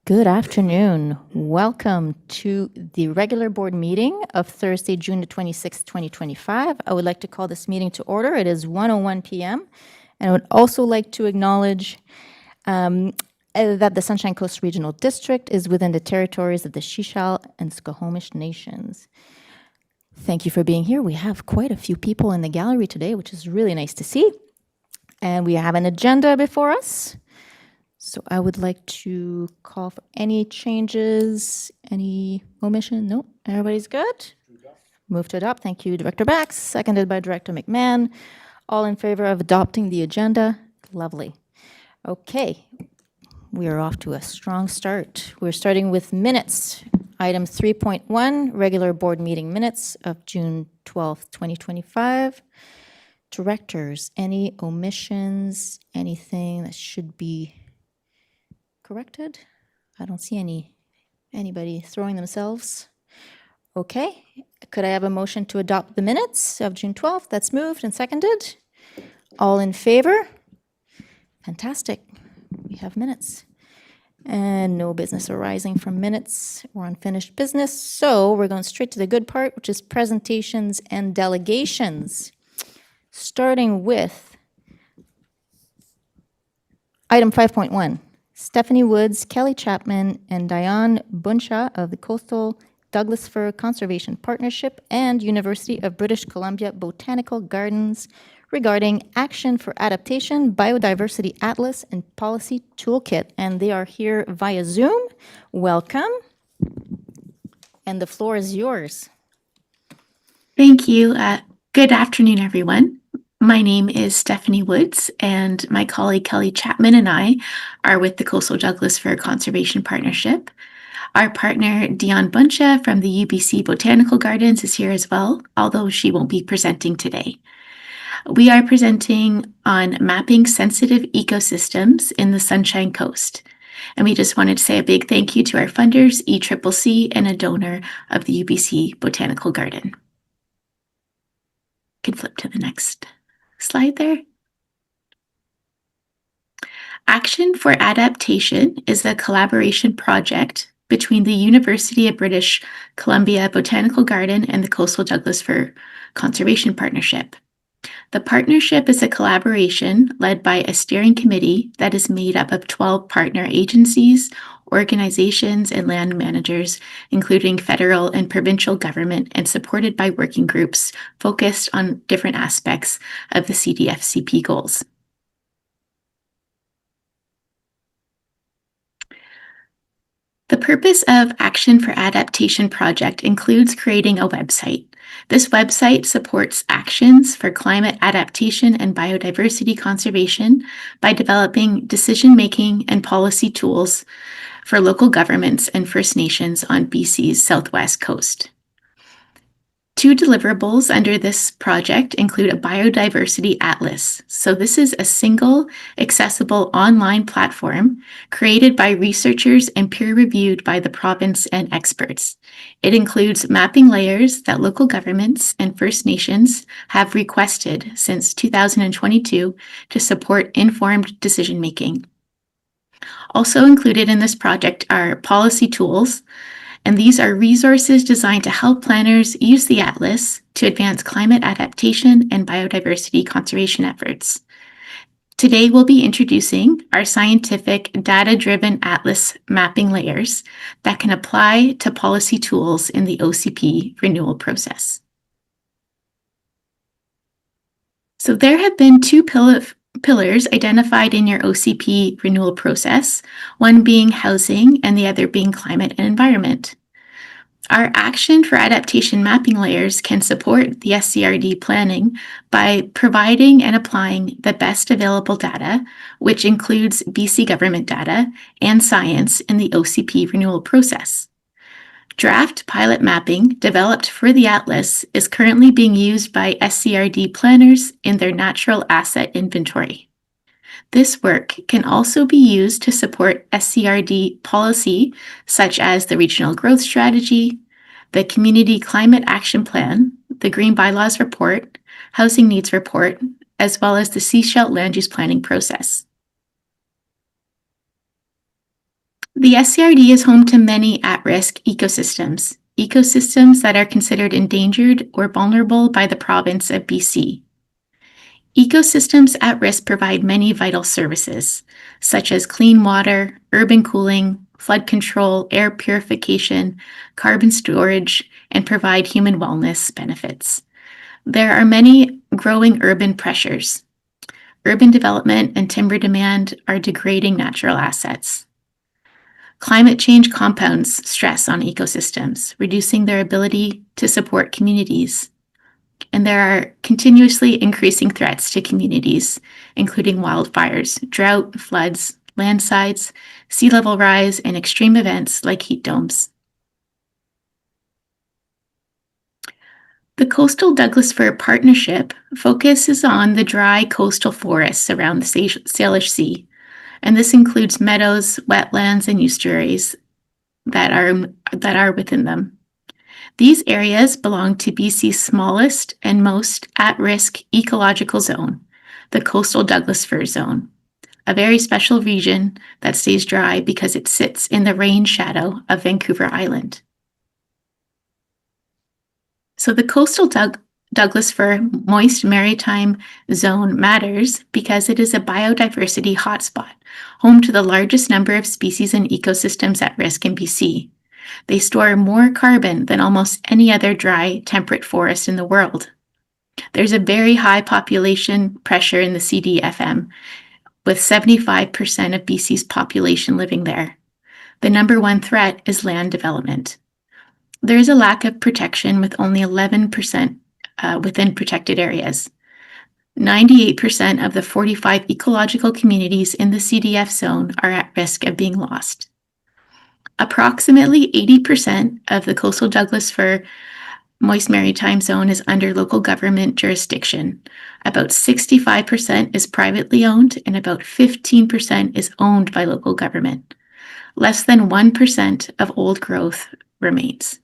Good afternoon. Welcome to the regular board meeting of Thursday, June the 26th, 2025. I would like to call this meeting to order. It is 1:01 p.m. And I would also like to acknowledge that the Sunshine Coast Regional District is within the territories of the Shishal and Skohomish nations. Thank you for being here. We have quite a few people in the gallery today, which is really nice to see. And we have an agenda before us. So I would like to call for any changes, any omission? No, everybody's good? Move to adopt. Thank you, Director Bax, seconded by Director McMahon. All in favor of adopting the agenda? Lovely. Okay, we are off to a strong start. We're starting with minutes. Item 3.1, regular board meeting minutes of June 12th, 2025. Directors, any omissions, anything that should be corrected? I don't see anybody throwing themselves. Okay, could I have a motion to adopt the minutes of June 12th? That's moved and seconded. All in favor? Fantastic. We have minutes. And no business arising from minutes or unfinished business. So we're going straight to the good part, which is presentations and delegations. Starting with item 5.1. Stephanie Woods, Kelly Chapman, and Diane Bunsha of the Coastal Douglas Fir Conservation Partnership and University of British Columbia Botanical Gardens regarding Action for Adaptation, Biodiversity Atlas, and Policy Toolkit. And they are here via Zoom. Welcome. And the floor is yours. Thank you. Good afternoon, everyone. My name is Stephanie Woods, and my colleague Kelly Chapman and I are with the Coastal Douglas Fir Conservation Partnership. Our partner, Diane Bunsha from the UBC Botanical Gardens, is here as well, although she won't be presenting today. We are presenting on mapping sensitive ecosystems in the Sunshine Coast. And we just wanted to say a big thank you to our funders, ECCC, and a donor of the UBC Botanical Garden. Can flip to the next slide there. Action for Adaptation is a collaboration project between the University of British Columbia Botanical Garden and the Coastal Douglas Fir Conservation Partnership. The partnership is a collaboration led by a steering committee that is made up of 12 partner agencies, organizations, and land managers, including federal and provincial government, and supported by working groups focused on different aspects of the CDFCP goals. The purpose of Action for Adaptation project includes creating a website. This website supports actions for climate adaptation and biodiversity conservation by developing decision-making and policy tools for local governments and First Nations on BC's southwest coast. Two deliverables under this project include a biodiversity atlas. So this is a single, accessible online platform created by researchers and peer-reviewed by the province and experts. It includes mapping layers that local governments and First Nations have requested since 2022 to support informed decision-making. Also included in this project are policy tools, and these are resources designed to help planners use the atlas to advance climate adaptation and biodiversity conservation efforts. Today, we'll be introducing our scientific data-driven atlas mapping layers that can apply to policy tools in the OCP renewal process. So there have been two pillars identified in your OCP renewal process, one being housing and the other being climate and environment. Our Action for Adaptation mapping layers can support the SCRD planning by providing and applying the best available data, which includes BC government data and science in the OCP renewal process. Draft pilot mapping developed for the Atlas is currently being used by SCRD planners in their natural asset inventory. This work can also be used to support SCRD policy, such as the Regional Growth Strategy, the Community Climate Action Plan, the Green Bylaws Report, Housing Needs Report, as well as the Seashell Land Use Planning process. The SCRD is home to many at-risk ecosystems, ecosystems that are considered endangered or vulnerable by the province of BC. Ecosystems at risk provide many vital services, such as clean water, urban cooling, flood control, air purification, carbon storage, and provide human wellness benefits. There are many growing urban pressures. Urban development and timber demand are degrading natural assets. Climate change compounds stress on ecosystems, reducing their ability to support communities. And there are continuously increasing threats to communities, including wildfires, drought, floods, landslides, sea level rise, and extreme events like heat domes. The Coastal Douglas Fir Partnership focuses on the dry coastal forests around the Salish Sea, and this includes meadows, wetlands, and estuaries that are within them. These areas belong to BC's smallest and most at-risk ecological zone, the Coastal Douglas Fir Zone, a very special region that stays dry because it sits in the rain shadow of Vancouver Island. So the Coastal Douglas Fir Moist Maritime Zone matters because it is a biodiversity hotspot, home to the largest number of species and ecosystems at risk in BC. They store more carbon than almost any other dry, temperate forest in the world. There's a very high population pressure in the CDFM, with 75% of BC's population living there. The number one threat is land development. There is a lack of protection with only 11% within protected areas. 98% of the 45 ecological communities in the CDF zone are at risk of being lost. Approximately 80% of the Coastal Douglas Fir Moist Maritime Zone is under local government jurisdiction. About 65% is privately owned and about 15% is owned by local government. Less than 1% of old growth remains.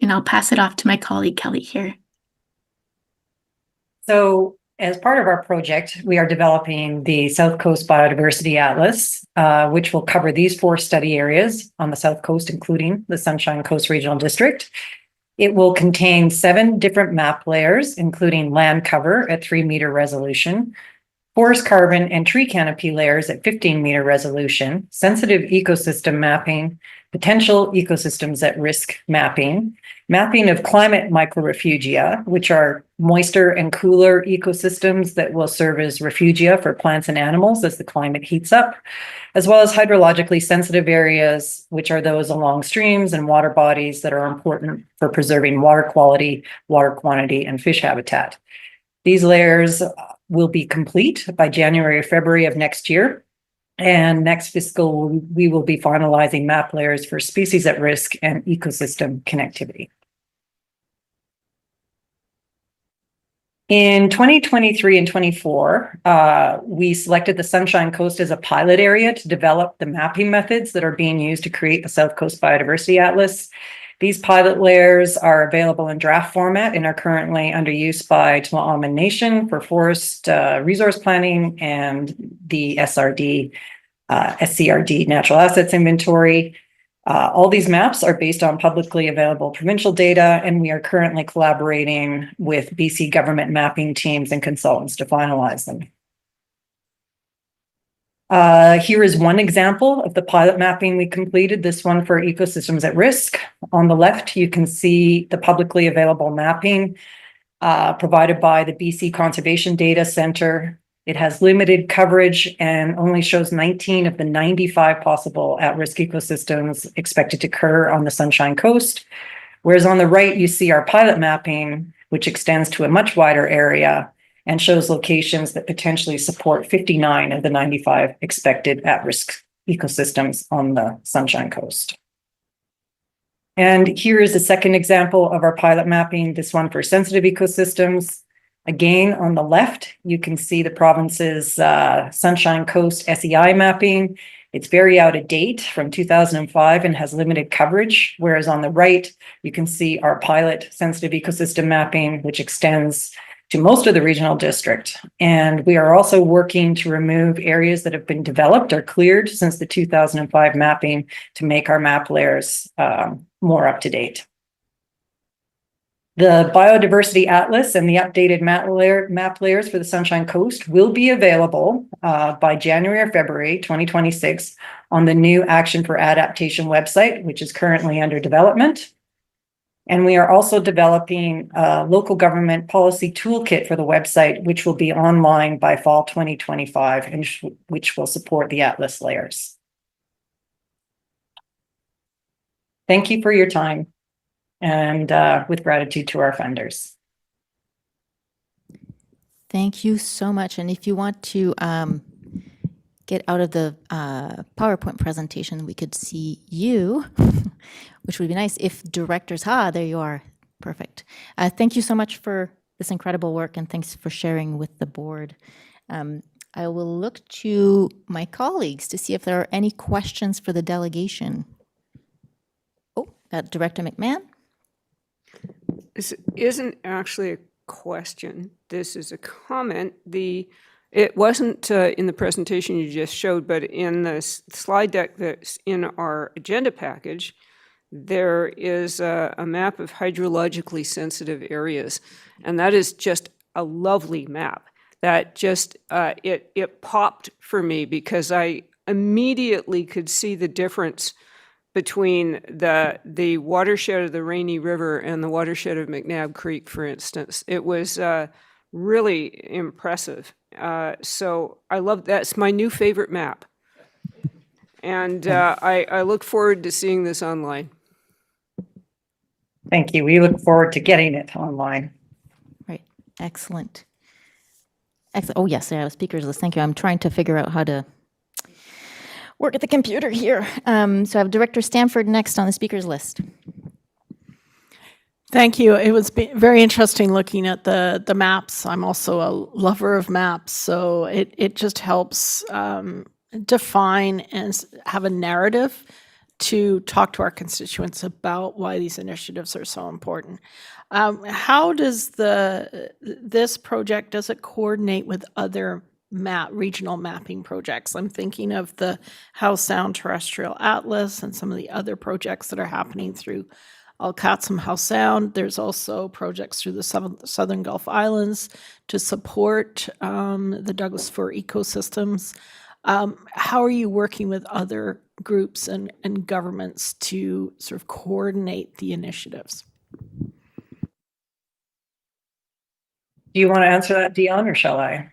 And I'll pass it off to my colleague Kelly here. So as part of our project, we are developing the South Coast Biodiversity Atlas, which will cover these 4 study areas on the South Coast, including the Sunshine Coast Regional District. It will contain 7 different map layers, including land cover at 3-meter resolution, forest carbon and tree canopy layers at 15-meter resolution, sensitive ecosystem mapping, potential ecosystems at risk mapping, mapping of climate microrefugia, which are moister and cooler ecosystems that will serve as refugia for plants and animals as the climate heats up, as well as hydrologically sensitive areas, which are those along streams and water bodies that are important for preserving water quality, water quantity, and fish habitat. These layers will be complete by January or February of next year. And next fiscal, we will be finalizing map layers for species at risk and ecosystem connectivity. In 2023 and 24, we selected the Sunshine Coast as a pilot area to develop the mapping methods that are being used to create the South Coast Biodiversity Atlas. These pilot layers are available in draft format and are currently under use by Tla'amin Nation for forest resource planning and the SCRD natural assets inventory. All these maps are based on publicly available provincial data, and we are currently collaborating with BC government mapping teams and consultants to finalize them. Here is one example of the pilot mapping we completed, this one for ecosystems at risk. On the left, you can see the publicly available mapping provided by the BC Conservation Data Center. It has limited coverage and only shows 19 of the 95 possible at-risk ecosystems expected to occur on the Sunshine Coast. Whereas on the right, you see our pilot mapping, which extends to a much wider area and shows locations that potentially support 59 of the 95 expected at-risk ecosystems on the Sunshine Coast. And here is a second example of our pilot mapping, this one for sensitive ecosystems. Again, on the left, you can see the province's Sunshine Coast SEI mapping. It's very out of date from 2005 and has limited coverage, whereas on the right, you can see our pilot sensitive ecosystem mapping, which extends to most of the regional district. And we are also working to remove areas that have been developed or cleared since the 2005 mapping to make our map layers more up to date. The Biodiversity Atlas and the updated map layers for the Sunshine Coast will be available by January or February 2026 on the new Action for Adaptation website, which is currently under development. And we are also developing a local government policy toolkit for the website, which will be online by fall 2025, and which will support the Atlas layers. Thank you for your time, and with gratitude to our funders. Thank you so much. And if you want to get out of the PowerPoint presentation, we could see you, which would be nice if directors, there you are. Perfect. Thank you so much for this incredible work, and thanks for sharing with the board. I will look to my colleagues to see if there are any questions for the delegation. Oh, Director McMahon. This isn't actually a question. This is a comment. It wasn't in the presentation you just showed, but in the slide deck that's in our agenda package, there is a map of hydrologically sensitive areas. And that is just a lovely map. That just, it popped for me because I immediately could see the difference between the watershed of the Rainy River and the watershed of McNabb Creek, for instance. It was really impressive. So I love, that's my new favorite map. And I look forward to seeing this online. Thank you. We look forward to getting it online. Right. Excellent. Excellent. Oh, yes, I have a speaker's list. Thank you. I'm trying to figure out how to work at the computer here. So I have Director Stanford next on the speaker's list. Thank you. It was very interesting looking at the maps. I'm also a lover of maps, so it just helps define and have a narrative to talk to our constituents about why these initiatives are so important. How does this project, does it coordinate with other regional mapping projects? I'm thinking of the Howe Sound Terrestrial Atlas and some of the other projects that are happening through Alcatsum Howe Sound. There's also projects through the Southern Gulf Islands to support the Douglas fir ecosystems. How are you working with other groups and governments to sort of coordinate the initiatives? Do you want to answer that, Dion, or shall I?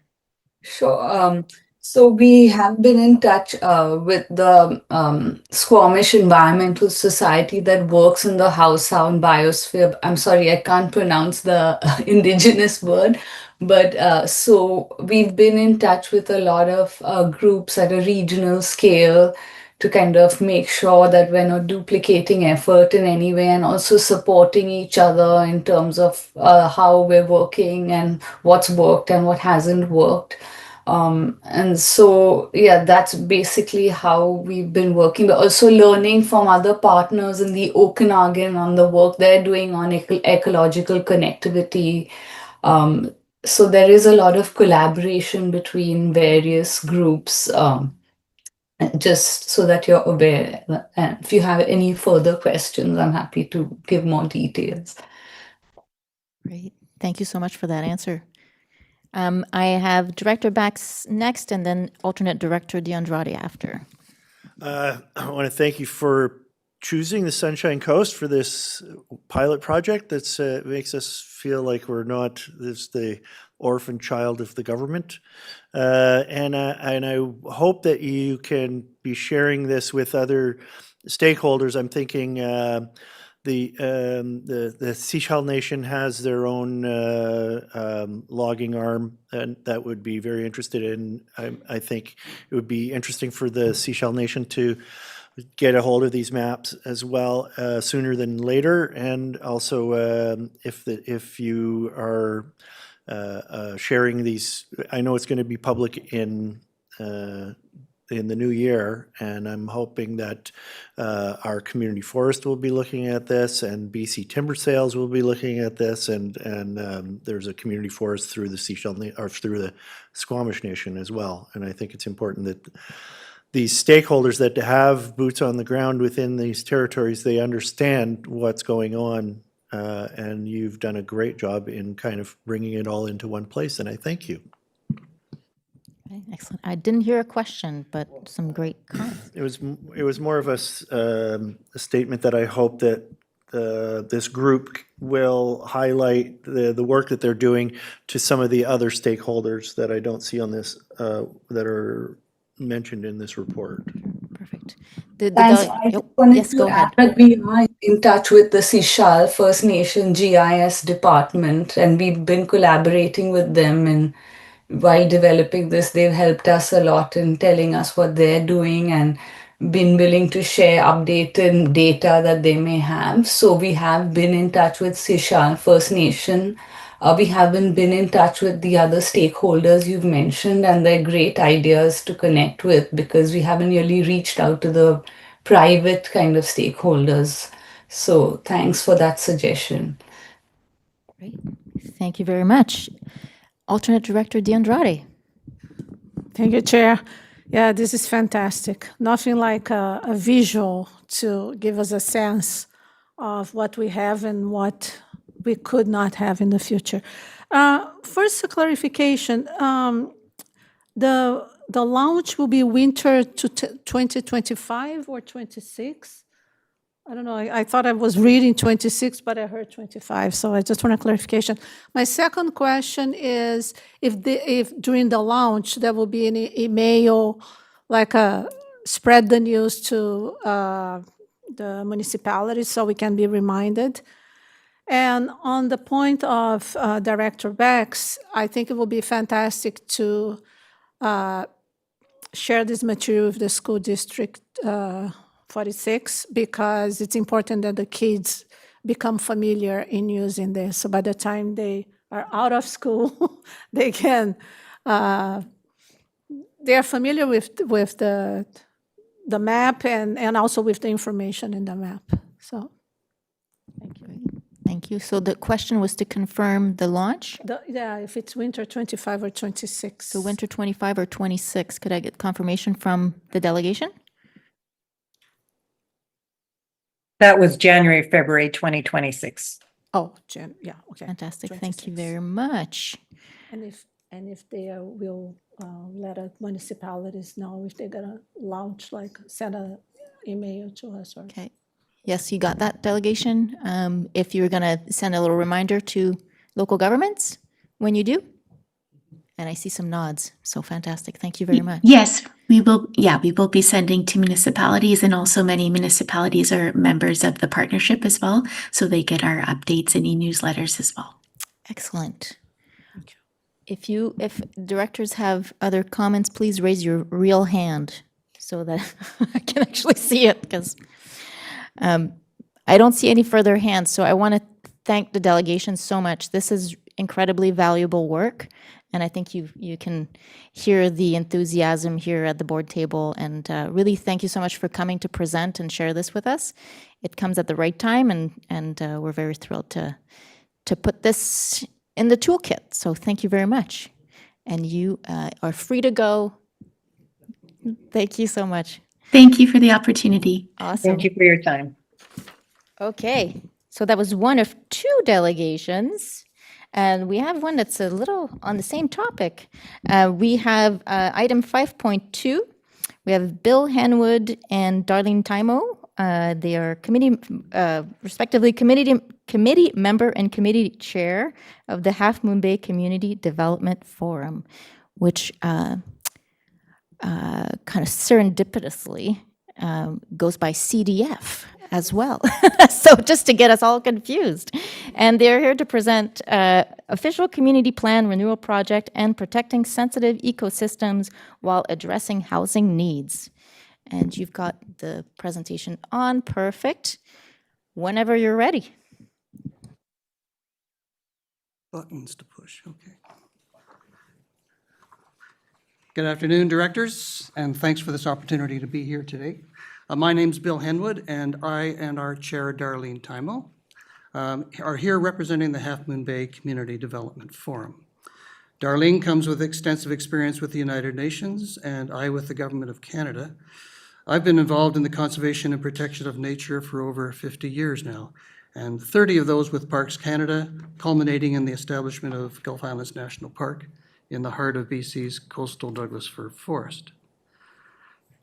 Sure. So we have been in touch with the Squamish Environmental Society that works in the Howe Sound biosphere. I'm sorry, I can't pronounce the indigenous word, but so we've been in touch with a lot of groups at a regional scale to kind of make sure that we're not duplicating effort in any way, and also supporting each other in terms of how we're working and what's worked and what hasn't worked. And so, yeah, that's basically how we've been working, but also learning from other partners in the Okanagan on the work they're doing on ecological connectivity. So there is a lot of collaboration between various groups, just so that you're aware. And if you have any further questions, I'm happy to give more details. Great. Thank you so much for that answer. I have Director Bax next, and then alternate Director DeAndrade after. I want to thank you for choosing the Sunshine Coast for this pilot project. That's makes us feel like we're not the orphan child of the government, and I hope that you can be sharing this with other stakeholders. I'm thinking. The Sechelt Nation has their own logging arm, and that would be very interested in. I think it would be interesting for the Sechelt Nation to get a hold of these maps as well sooner than later. And also, if you are sharing these, I know it's going to be public in in the new year, and I'm hoping that our community forest will be looking at this, and BC Timber Sales will be looking at this, and there's a community forest through the or through the Squamish Nation as well. And I think it's important that these stakeholders that have boots on the ground within these territories, they understand what's going on, and you've done a great job in kind of bringing it all into one place, and I thank you. Okay, excellent. I didn't hear a question, but some great comments. It was more of a statement that I hope that this group will highlight the work that they're doing to some of the other stakeholders that I don't see on this, that are mentioned in this report. Perfect. Thanks. I just wanted yes, to go ahead. add that we are in touch with the Sechal First Nation GIS department, and we've been collaborating with them. And while developing this, they've helped us a lot in telling us what they're doing and been willing to share updated data that they may have. So we have been in touch with Sechal First Nation. We haven't been in touch with the other stakeholders you've mentioned, and they're great ideas to connect with because we haven't really reached out to the private kind of stakeholders. So thanks for that suggestion. Great. Thank you very much. Alternate Director DeAndrade. Thank you, Chair. Yeah, this is fantastic. Nothing like a visual to give us a sense of what we have and what we could not have in the future. First, a clarification. The launch will be winter to 2025 or 26? I don't know. I thought I was reading 26, but I heard 25. So I just want a clarification. My second question is if during the launch there will be any email, like spread the news to the municipalities so we can be reminded. And on the point of Director Bex, I think it will be fantastic to share this material with the school district 46 because it's important that the kids become familiar in using this. So by the time they are out of school, they can they are familiar with the map and also with the information in the map. So Thank you. Thank you. So the question was to confirm the launch? yeah, if it's winter 25 or 26. So winter 25 or 26. Could I get confirmation from the delegation? That was January, February 2026. Oh, yeah, okay. Fantastic. Thank you 26. very much. And if they will let municipalities know if they're gonna launch, like send an email to us or. Okay. Yes, you got that, delegation. If you're going to send a little reminder to local governments when you do. And I see some nods. So fantastic. Thank you very much. Yes, we will. Yeah, we will be sending to municipalities, and also many municipalities are members of the partnership as well. So they get our updates and e-newsletters as well. Excellent. Thank you. If directors have other comments, please raise your real hand so that I can actually see it because I don't see any further hands. So I want to thank the delegation so much. This is incredibly valuable work. And I think you can hear the enthusiasm here at the board table. And really thank you so much for coming to present and share this with us. It comes at the right time, and we're very thrilled to put this in the toolkit. So thank you very much. And you are free to go. Thank you so much. Thank you for the opportunity. Awesome. Thank you for your time. Okay, so that was one of two delegations. And we have one that's a little on the same topic. We have item 5.2. We have Bill Henwood and Darlene Timo. They are respectively committee member and committee chair of the Half Moon Bay Community Development Forum, which kind of serendipitously goes by CDF as well. So just to get us all confused. And they're here to present official community plan renewal project and protecting sensitive ecosystems while addressing housing needs. And you've got the presentation on. Perfect. Whenever you're ready. Buttons to push, okay. Good afternoon, directors, and thanks for this opportunity to be here today. My name's Bill Henwood, and I and our chair, Darlene Timo, are here representing the Half Moon Bay Community Development Forum. Darlene comes with extensive experience with the United Nations, and I with the Government of Canada. I've been involved in the conservation and protection of nature for over 50 years now, and 30 of those with Parks Canada, culminating in the establishment of Gulf Islands National Park in the heart of BC's coastal Douglas fir forest.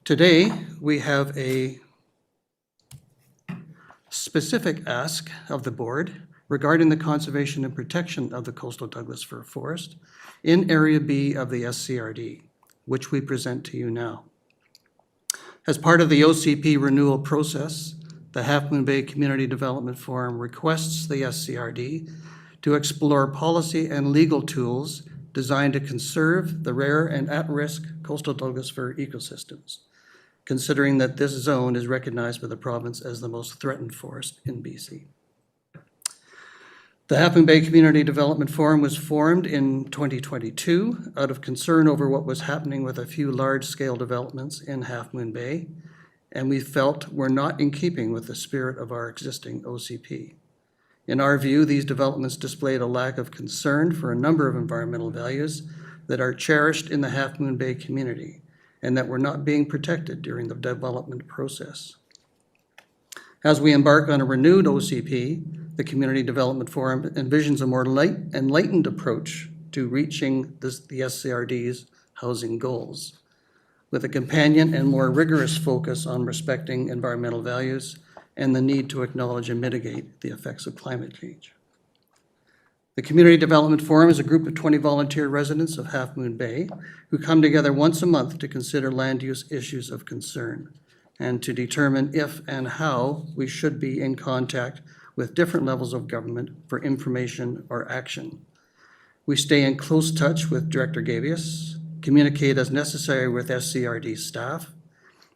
Today, we have a specific ask of the board regarding the conservation and protection of the coastal Douglas fir forest in Area B of the SCRD, which we present to you now. As part of the OCP renewal process, the Half Moon Bay Community Development Forum requests the SCRD to explore policy and legal tools designed to conserve the rare and at-risk coastal Douglas fir ecosystems, considering that this zone is recognized by the province as the most threatened forest in BC. The Half Moon Bay Community Development Forum was formed in 2022 out of concern over what was happening with a few large-scale developments in Half Moon Bay, and we felt were not in keeping with the spirit of our existing OCP. In our view, these developments displayed a lack of concern for a number of environmental values that are cherished in the Half Moon Bay community and that were not being protected during the development process. As we embark on a renewed OCP, the Community Development Forum envisions a more enlightened approach to reaching the SCRD's housing goals, with a companion and more rigorous focus on respecting environmental values and the need to acknowledge and mitigate the effects of climate change. The Community Development Forum is a group of 20 volunteer residents of Half Moon Bay who come together once a month to consider land use issues of concern and to determine if and how we should be in contact with different levels of government for information or action. We stay in close touch with Director Gavius, communicate as necessary with SCRD staff,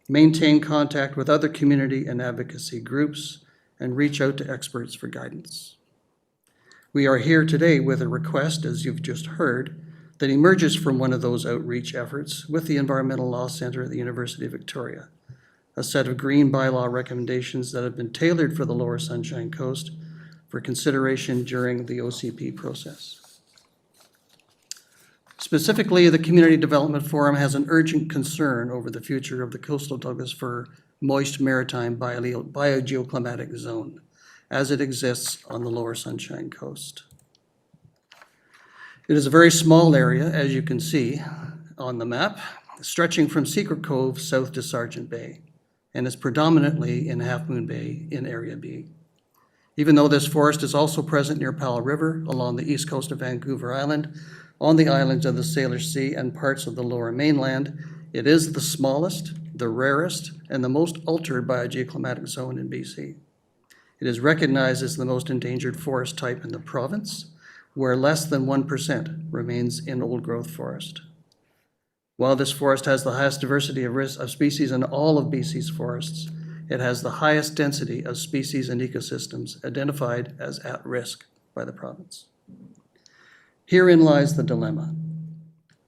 maintain contact with other community and advocacy groups, and reach out to experts for guidance. We are here today with a request, as you've just heard, that emerges from one of those outreach efforts with the Environmental Law Centre at the University of Victoria, a set of green bylaw recommendations that have been tailored for the Lower Sunshine Coast for consideration during the OCP process. Specifically, the Community Development Forum has an urgent concern over the future of the coastal Douglas fir moist maritime biogeoclimatic zone as it exists on the Lower Sunshine Coast. It is a very small area, as you can see on the map, stretching from Secret Cove south to Sargent Bay, and is predominantly in Half Moon Bay in Area B. Even though this forest is also present near Powell River along the east coast of Vancouver Island, on the islands of the Salish Sea and parts of the lower mainland, it is the smallest, the rarest, and the most altered biogeoclimatic zone in BC. It is recognized as the most endangered forest type in the province, where less than 1% remains in old-growth forest. While this forest has the highest diversity of species in all of BC's forests, it has the highest density of species and ecosystems identified as at risk by the province. Herein lies the dilemma.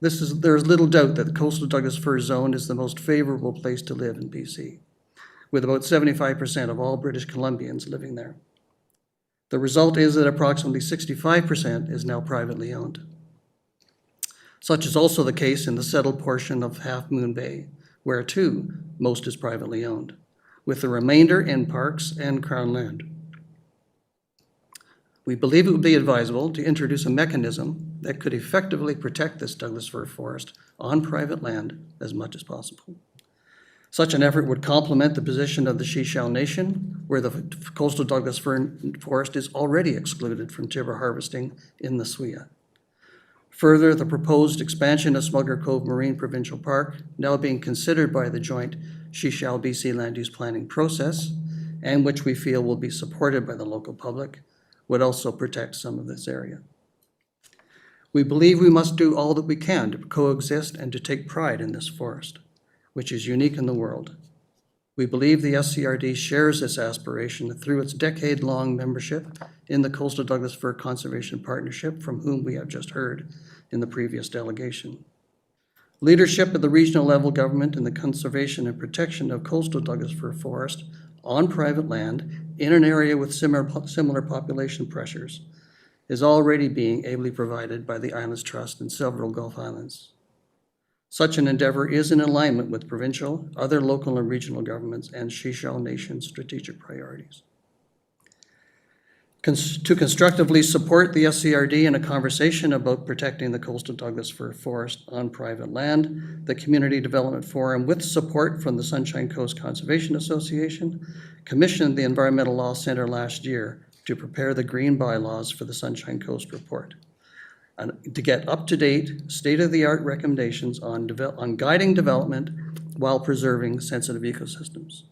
There is little doubt that the coastal Douglas fir zone is the most favorable place to live in BC, with about 75% of all British Columbians living there. The result is that approximately 65% is now privately owned. Such is also the case in the settled portion of Half Moon Bay, where too, most is privately owned, with the remainder in parks and Crown land. We believe it would be advisable to introduce a mechanism that could effectively protect this Douglas fir forest on private land as much as possible. Such an effort would complement the position of the Sechelt Nation, where the coastal Douglas fir forest is already excluded from timber harvesting in the SWIA. Further, the proposed expansion of Smuggler Cove Marine Provincial Park, now being considered by the joint Sechelt BC land use planning process, and which we feel will be supported by the local public, would also protect some of this area. We believe we must do all that we can to coexist and to take pride in this forest, which is unique in the world. We believe the SCRD shares this aspiration through its decade-long membership in the Coastal Douglas Fir Conservation Partnership, from whom we have just heard in the previous delegation. Leadership at the regional level government in the conservation and protection of coastal Douglas fir forest on private land in an area with similar population pressures is already being ably provided by the Islands Trust in several Gulf Islands. Such an endeavor is in alignment with provincial, other local and regional governments, and Seychelles Nation strategic priorities. To constructively support the SCRD in a conversation about protecting the coastal Douglas fir forest on private land, the Community Development Forum, with support from the Sunshine Coast Conservation Association, commissioned the Environmental Law Center last year to prepare the green bylaws for the Sunshine Coast report, and to get up-to-date, state-of-the-art recommendations on guiding development while preserving sensitive ecosystems.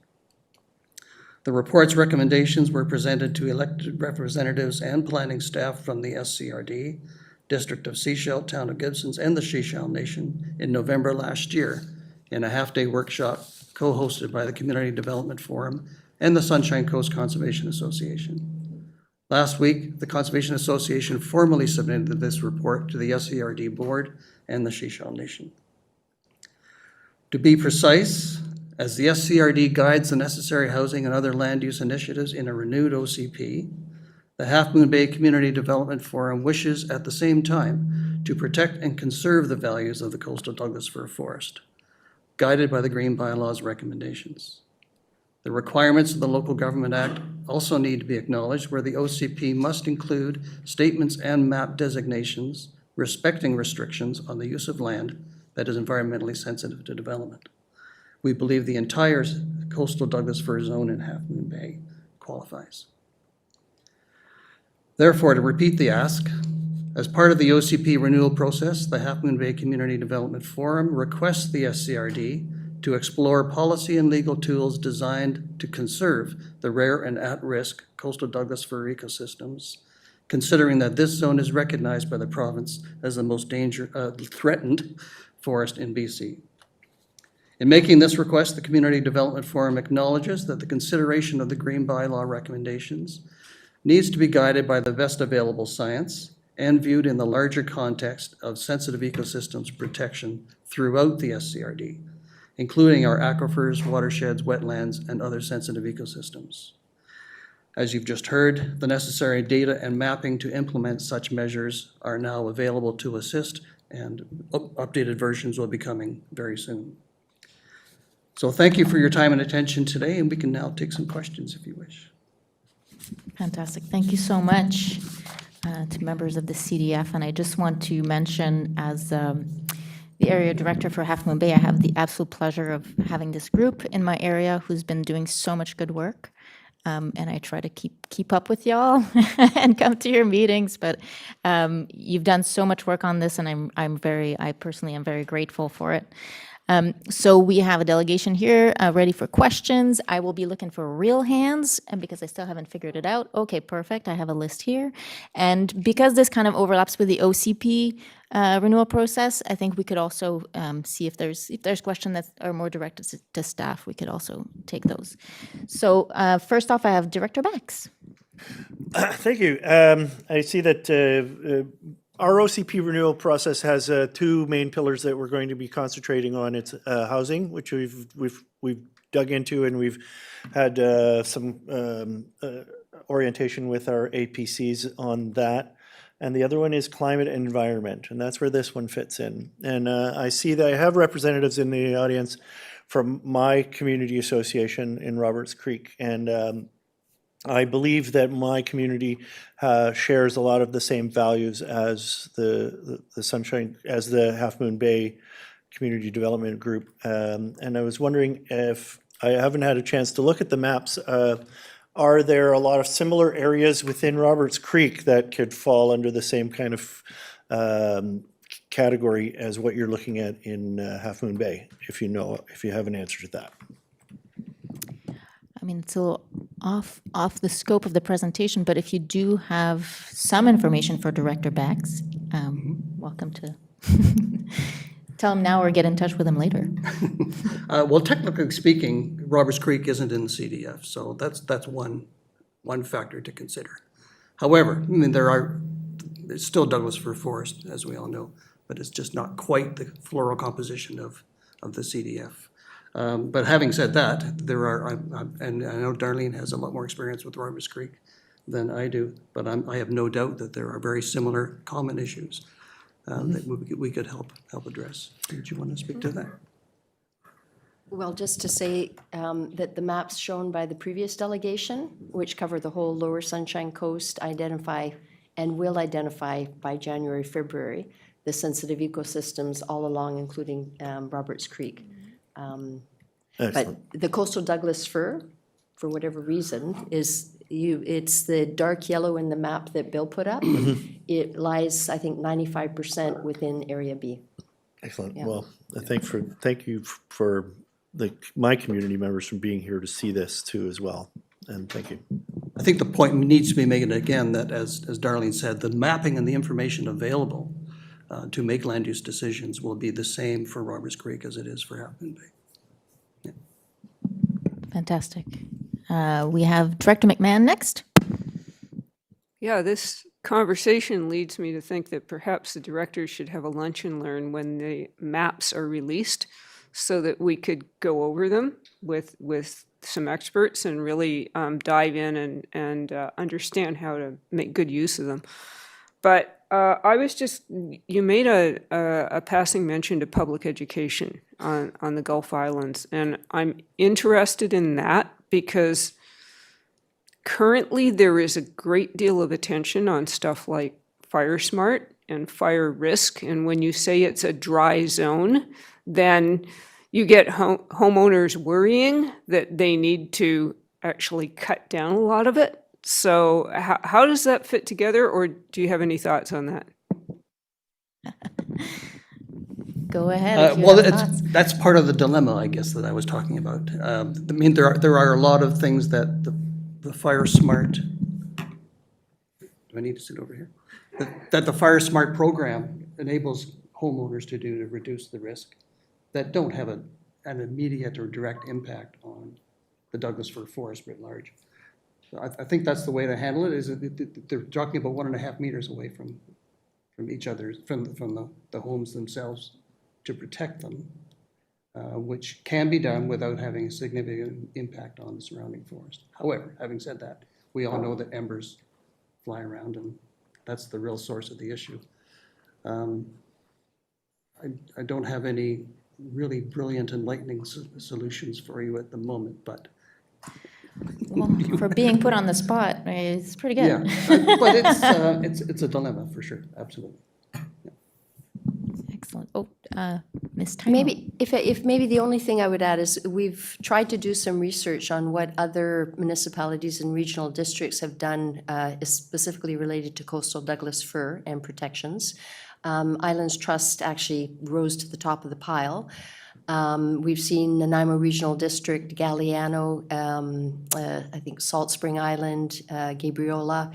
The report's recommendations were presented to elected representatives and planning staff from the SCRD, District of Seychelles, Town of Gibsons, and the Seychelles Nation in November last year in a half-day workshop co-hosted by the Community Development Forum and the Sunshine Coast Conservation Association. Last week, the Conservation Association formally submitted this report to the SCRD board and the Seychelles Nation. To be precise, as the SCRD guides the necessary housing and other land use initiatives in a renewed OCP, the Half Moon Bay Community Development Forum wishes at the same time to protect and conserve the values of the coastal Douglas fir forest, guided by the Green Bylaws recommendations. The requirements of the Local Government Act also need to be acknowledged, where the OCP must include statements and map designations respecting restrictions on the use of land that is environmentally sensitive to development. We believe the entire coastal Douglas fir zone in Half Moon Bay qualifies. Therefore, to repeat the ask, as part of the OCP renewal process, the Half Moon Bay Community Development Forum requests the SCRD to explore policy and legal tools designed to conserve the rare and at-risk coastal Douglas fir ecosystems, considering that this zone is recognized by the province as the most threatened forest in BC. In making this request, the Community Development Forum acknowledges that the consideration of the Green Bylaw recommendations needs to be guided by the best available science and viewed in the larger context of sensitive ecosystems protection throughout the SCRD, including our aquifers, watersheds, wetlands, and other sensitive ecosystems. As you've just heard, the necessary data and mapping to implement such measures are now available to assist, and updated versions will be coming very soon. So thank you for your time and attention today, and we can now take some questions if you wish. Fantastic. Thank you so much to members of the CDF. And I just want to mention, as the area director for Half Moon Bay, I have the absolute pleasure of having this group in my area who's been doing so much good work. And I try to keep up with y'all and come to your meetings. But you've done so much work on this, and I personally am very grateful for it. So we have a delegation here ready for questions. I will be looking for real hands, and because I still haven't figured it out. Okay, perfect. I have a list here. And because this kind of overlaps with the OCP renewal process, I think we could also see if there's questions that are more directed to staff, we could also take those. So first off, I have Director Bax. Thank you. I see that our OCP renewal process has two main pillars that we're going to be concentrating on. It's housing, which we've dug into, and we've had some orientation with our APCs on that. And the other one is climate and environment, and that's where this one fits in. And I see that I have representatives in the audience from my community association in Roberts Creek, and I believe that my community shares a lot of the same values as the Sunshine, as the Half Moon Bay Community Development Group. And I was wondering, if I haven't had a chance to look at the maps, are there a lot of similar areas within Roberts Creek that could fall under the same kind of category as what you're looking at in Half Moon Bay, if you have an answer to that? I mean, it's a little off the scope of the presentation, but if you do have some information for Director Bax, welcome to tell him now or get in touch with him later. Well, technically speaking, Roberts Creek isn't in the CDF, so that's one factor to consider. However, I mean, there's still Douglas fir forest, as we all know, but it's just not quite the floral composition of the CDF. But having said that, there are, and I know Darlene has a lot more experience with Roberts Creek than I do, but I have no doubt that there are very similar common issues that we could help address. Did you want to speak to that? Well, just to say that the maps shown by the previous delegation, which cover the whole lower Sunshine Coast, identify and will identify by January, February, the sensitive ecosystems all along, including Roberts Creek. But Excellent. the coastal Douglas fir, for whatever reason, it's the dark yellow in the map that Bill put up. It lies, I think, 95% within Area B. Excellent. Yeah. Well, thank you for my community members from being here to see this too as well. And thank you. I think the point needs to be made again that, as Darlene said, the mapping and the information available to make land use decisions will be the same for Roberts Creek as it is for Half Moon Bay. Fantastic. We have Director McMahon next. Yeah, this conversation leads me to think that perhaps the directors should have a lunch and learn when the maps are released so that we could go over them with some experts and really dive in and understand how to make good use of them. But I was just, you made a passing mention to public education on the Gulf Islands, and I'm interested in that because currently there is a great deal of attention on stuff like fire smart and fire risk, and when you say it's a dry zone, then you get homeowners worrying that they need to actually cut down a lot of it. So how does that fit together, or do you have any thoughts on that? Go ahead. If you Well, have thoughts. that's part of the dilemma, I guess, that I was talking about. I mean, there are a lot of things that the fire smart. Do I need to sit over here? That the fire smart program enables homeowners to do to reduce the risk that don't have an immediate or direct impact on the Douglas fir forest writ large. So I think that's the way to handle it. Is that they're talking about 1.5 meters away from each other, from the homes themselves, to protect them, which can be done without having a significant impact on the surrounding forest. However, having said that, we all know that embers fly around, and that's the real source of the issue. I don't have any really brilliant, enlightening solutions for you at the moment, but Well, for being put on the spot, it's pretty good. yeah, but it's a dilemma for sure, absolutely. Excellent. Oh, Ms. Tyler. Maybe, if maybe the only thing I would add is we've tried to do some research on what other municipalities and regional districts have done specifically related to coastal Douglas fir and protections. Islands Trust actually rose to the top of the pile. We've seen Nanaimo Regional District, Galliano, I think Salt Spring Island, Gabriola.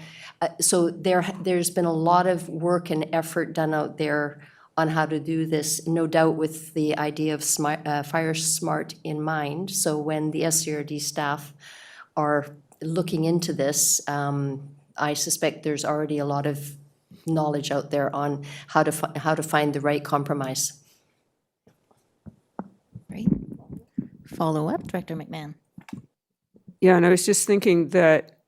So there's been a lot of work and effort done out there on how to do this, no doubt with the idea of fire smart in mind. So when the SCRD staff are looking into this, I suspect there's already a lot of knowledge out there on how to find the right compromise. Great. Follow up, Director McMahon. Yeah, and I was just thinking that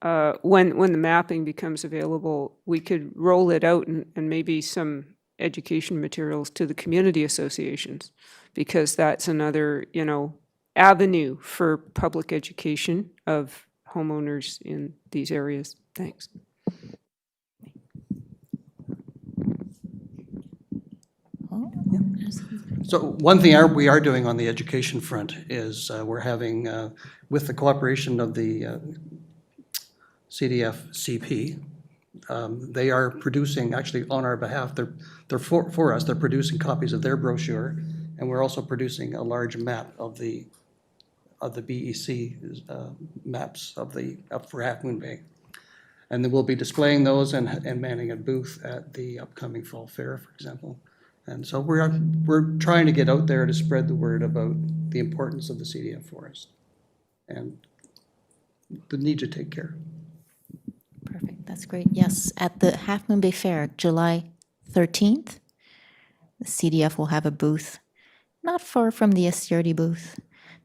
when the mapping becomes available, we could roll it out and maybe some education materials to the community associations, because that's another, avenue for public education of homeowners in these areas. Thanks. So one thing we are doing on the education front is we're having, with the cooperation of the CDF CP, they are producing, actually on our behalf, they're for us, they're producing copies of their brochure, and we're also producing a large map of the BEC maps up for Half Moon Bay. And then we'll be displaying those and manning a booth at the upcoming Fall Fair, for example. And so we're trying to get out there to spread the word about the importance of the CDF forest and the need to take care. Perfect. That's great. Yes, at the Half Moon Bay Fair, July 13th. The CDF will have a booth, not far from the SCRD booth,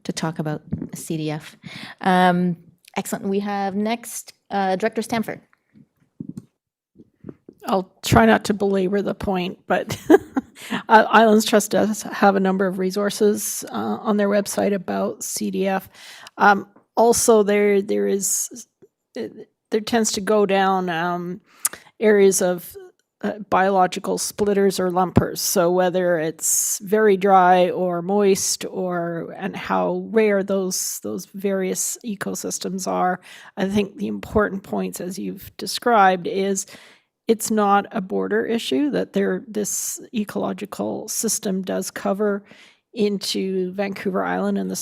to talk about CDF. Excellent. We have next Director Stanford. I'll try not to belabor the point, but Islands Trust does have a number of resources on their website about CDF. Also, there tends to go down areas of biological splitters or lumpers. So whether it's very dry or moist, and how rare those various ecosystems are, I think the important points, as you've described, is it's not a border issue, that this ecological system does cover into Vancouver Island and the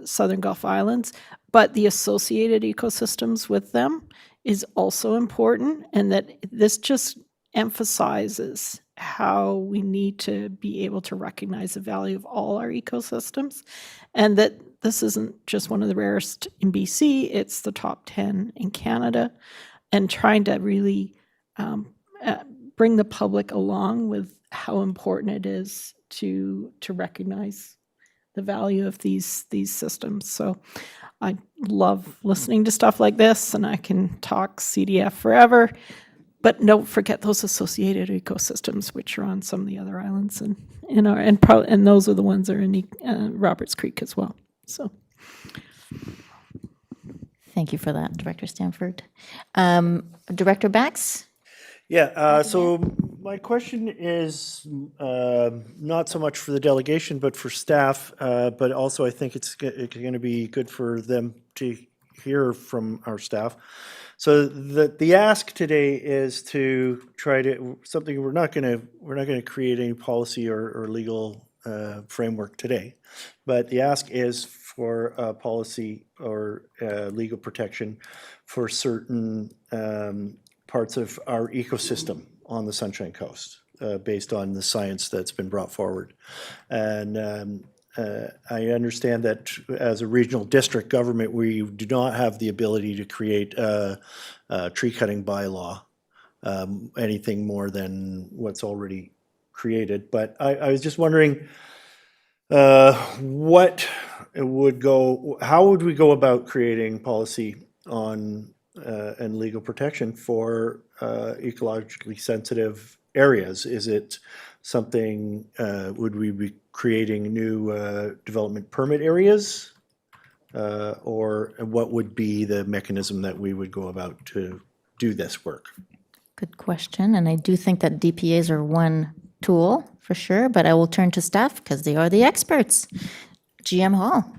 Southern Gulf Islands, but the associated ecosystems with them is also important, and that this just emphasizes how we need to be able to recognize the value of all our ecosystems, and that this isn't just one of the rarest in BC, it's the top 10 in Canada, and trying to really bring the public along with how important it is to recognize the value of these systems. So I love listening to stuff like this, and I can talk CDF forever, but don't forget those associated ecosystems, which are on some of the other islands, and those are the ones that are in Roberts Creek as well. So. Thank you for that, Director Stanford. Director Bax? Yeah, so my question is not so much for the delegation, but for staff, but also I think it's going to be good for them to hear from our staff. So the ask today is to try to something we're not going to create any policy or legal framework today, but the ask is for policy or legal protection for certain parts of our ecosystem on the Sunshine Coast, based on the science that's been brought forward. And I understand that as a regional district government, we do not have the ability to create a tree cutting bylaw, anything more than what's already created. But I was just wondering how would we go about creating policy on and legal protection for ecologically sensitive areas? Is it something, would we be creating new development permit areas? Or what would be the mechanism that we would go about to do this work? Good question, and I do think that DPAs are one tool for sure, but I will turn to staff because they are the experts. GM Hall.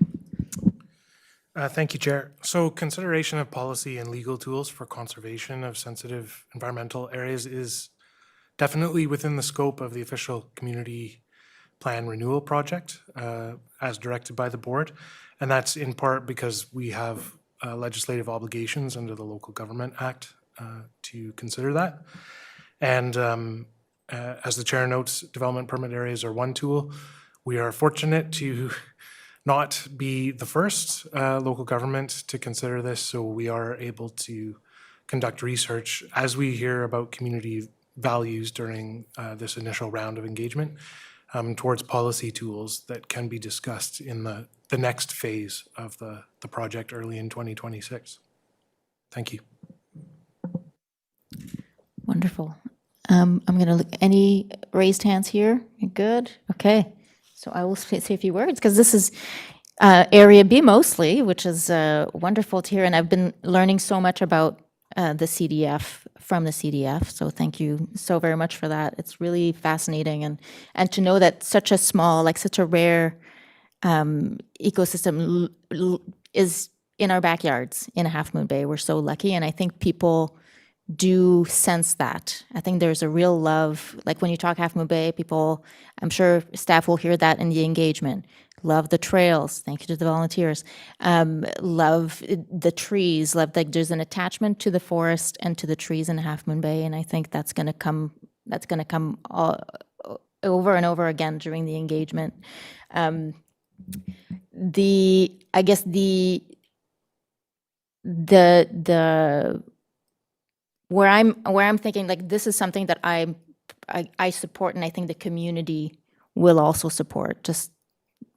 Thank you, Chair. So consideration of policy and legal tools for conservation of sensitive environmental areas is definitely within the scope of the official community plan renewal project as directed by the board. And that's in part because we have legislative obligations under the Local Government Act to consider that. And as the chair notes, development permit areas are one tool. We are fortunate to not be the first local government to consider this, so we are able to conduct research as we hear about community values during this initial round of engagement towards policy tools that can be discussed in the next phase of the project early in 2026. Thank you. Wonderful. I'm going to look, any raised hands here? You're good? Okay. So I will say a few words because this is Area B mostly, which is wonderful to hear. And I've been learning so much about the CDF from the CDF. So thank you so very much for that. It's really fascinating. And to know that such a small, like such a rare ecosystem is in our backyards in Half Moon Bay. We're so lucky. And I think people do sense that. I think there's a real love, like when you talk Half Moon Bay, people, I'm sure staff will hear that in the engagement. Love the trails. Thank you to the volunteers. Love the trees. Love that there's an attachment to the forest and to the trees in Half Moon Bay. And I think that's going to come all, over and over again during the engagement. Where I'm thinking like this is something that I'm I support, and I think the community will also support, just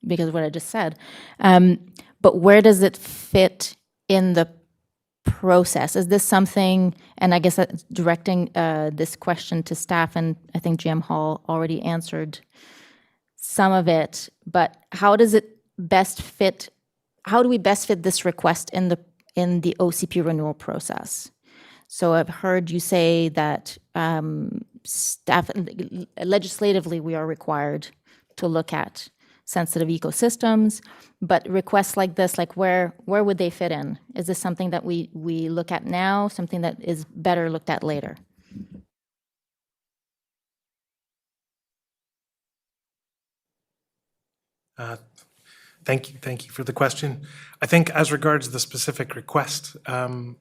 because of what I just said. But where does it fit in the process? Is this something, and I guess that's directing this question to staff, and I think GM Hall already answered some of it, but how does it best fit, how do we best fit this request in the OCP renewal process? So I've heard you say that staff, legislatively, we are required to look at sensitive ecosystems, but requests like this, like where would they fit in? Is this something that we look at now, something that is better looked at later? Thank you for the question. I think as regards the specific request, the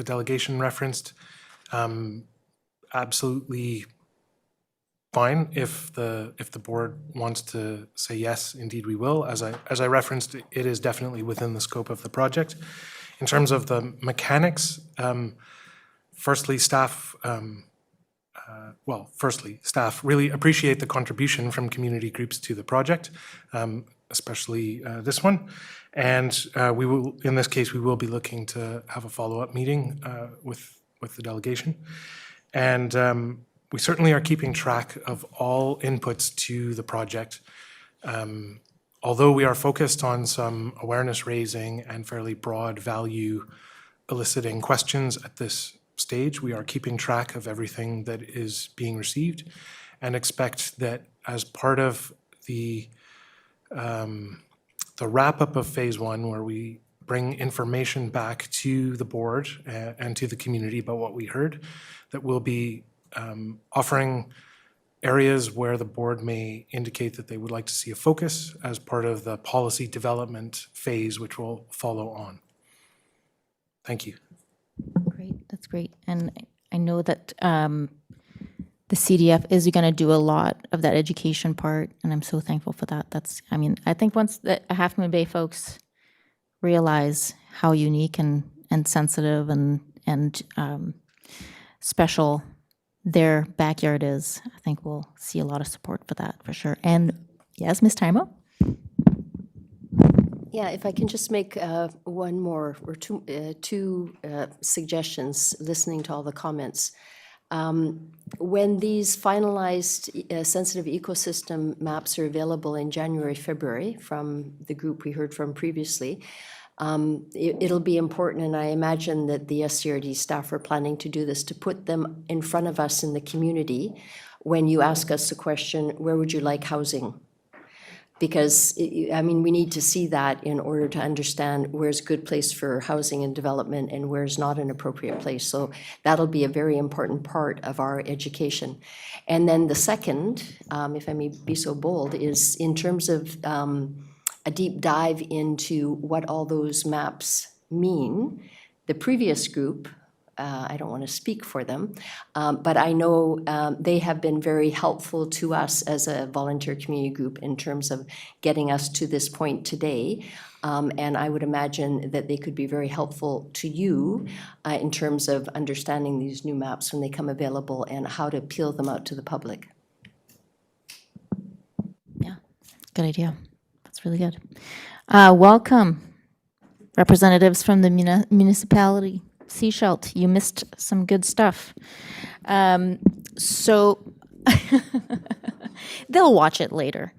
delegation referenced, absolutely fine if the board wants to say yes, indeed we will. As I referenced, it is definitely within the scope of the project. In terms of the mechanics, firstly, staff really appreciate the contribution from community groups to the project, especially this one. And we will, in this case, we will be looking to have a follow-up meeting with the delegation. And we certainly are keeping track of all inputs to the project. Although we are focused on some awareness raising and fairly broad value eliciting questions at this stage, we are keeping track of everything that is being received and expect that as part of the wrap-up of phase one, where we bring information back to the board and to the community about what we heard, that we'll be offering areas where the board may indicate that they would like to see a focus as part of the policy development phase, which will follow on. Thank you. Great, that's great. And I know that the CDF is going to do a lot of that education part, and I'm so thankful for that. I think once the Half Moon Bay folks realize how unique and sensitive and special their backyard is, I think we'll see a lot of support for that, for sure. And yes, Ms. Taimo? Yeah, if I can just make one more or two suggestions, listening to all the comments. When these finalized sensitive ecosystem maps are available in January, February from the group we heard from previously, it'll be important, and I imagine that the SCRD staff are planning to do this, to put them in front of us in the community when you ask us the question, where would you like housing? Because, we need to see that in order to understand where's a good place for housing and development and where's not an appropriate place. So that'll be a very important part of our education. And then the second, if I may be so bold, is in terms of a deep dive into what all those maps mean. The previous group, I don't want to speak for them, but I know they have been very helpful to us as a volunteer community group in terms of getting us to this point today. And I would imagine that they could be very helpful to you in terms of understanding these new maps when they come available and how to peel them out to the public. Yeah, good idea. That's really good. Welcome, representatives from the municipality. Seashelt, you missed some good stuff. So they'll watch it later.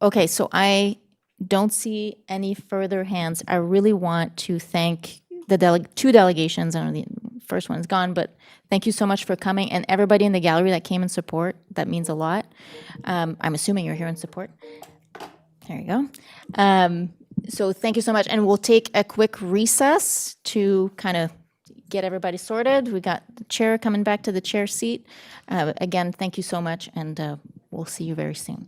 Okay, so I don't see any further hands. I really want to thank the two delegations. I know the first one's gone, but thank you so much for coming, and everybody in the gallery that came in support. That means a lot. I'm assuming you're here in support. There you go. So thank you so much. And we'll take a quick recess to kind of get everybody sorted. We got the chair coming back to the chair seat. Again, thank you so much, and we'll see you very soon.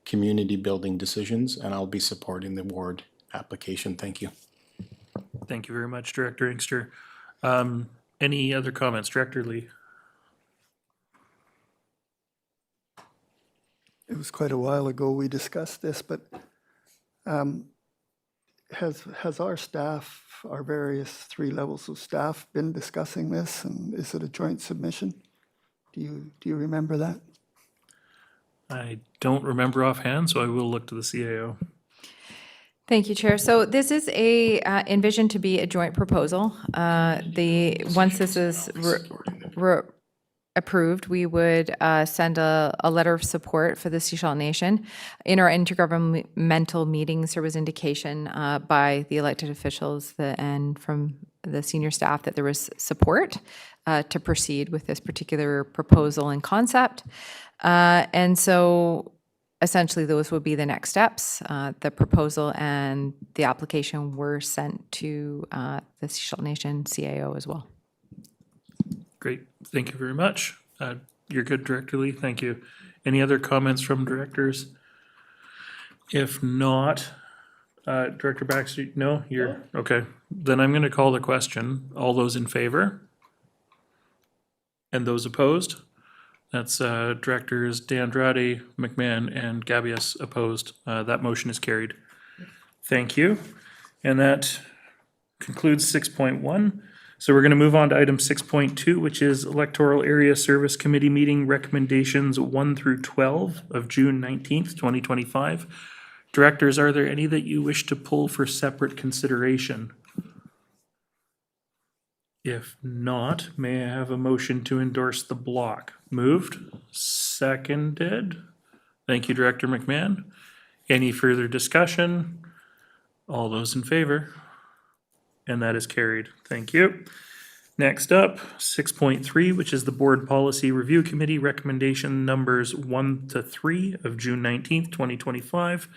community building decisions, and I'll be supporting the ward application. Thank you. Thank you very much, Director Inkster. Any other comments? Director Lee? It was quite a while ago we discussed this, but has our staff, our various 3 levels of staff, been discussing this, and is it a joint submission? Do you remember that? I don't remember offhand, so I will look to the CAO. Thank you, Chair. So this is envisioned to be a joint proposal. Once this is approved, we would send a letter of support for the Sechelt Nation. In our intergovernmental meetings, there was indication by the elected officials and from the senior staff that there was support to proceed with this particular proposal and concept. And so essentially, those would be the next steps. The proposal and the application were sent to the Sechelt Nation CAO as well. Great, thank you very much. You're good, Director Lee, thank you. Any other comments from directors? If not, Director Baxter, no, you're, okay. Then I'm gonna call the question. All those in favor? And those opposed? That's Directors D'Andrade, McMahon, and Gabius opposed. That motion is carried. Thank you. And that concludes 6.1. So we're going to move on to item 6.2, which is Electoral Area Service Committee meeting recommendations 1 through 12 of June 19th, 2025. Directors, are there any that you wish to pull for separate consideration? If not, may I have a motion to endorse the block? Moved, seconded. Thank you, Director McMahon. Any further discussion? All those in favor? And that is carried. Thank you. Next up, 6.3, which is the Board Policy Review Committee recommendation numbers 1 to 3 of June 19th, 2025.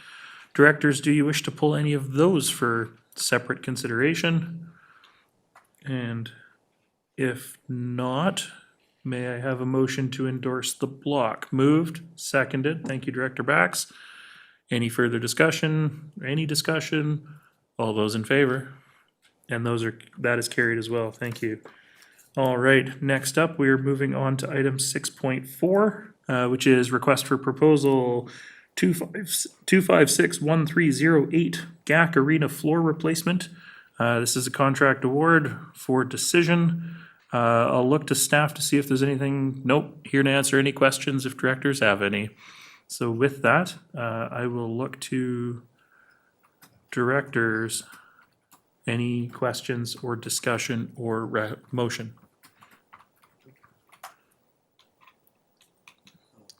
Directors, do you wish to pull any of those for separate consideration? And if not, may I have a motion to endorse the block? Moved, seconded. Thank you, Director Bax. Any further discussion? Any discussion? All those in favor? And that is carried as well. Thank you. All right, next up, we are moving on to item 6.4, which is request for proposal 2561308 GAC Arena floor replacement. This is a contract award for decision. I'll look to staff to see if there's anything. Nope, here to answer any questions if directors have any. So with that, I will look to directors. Any questions or discussion or motion?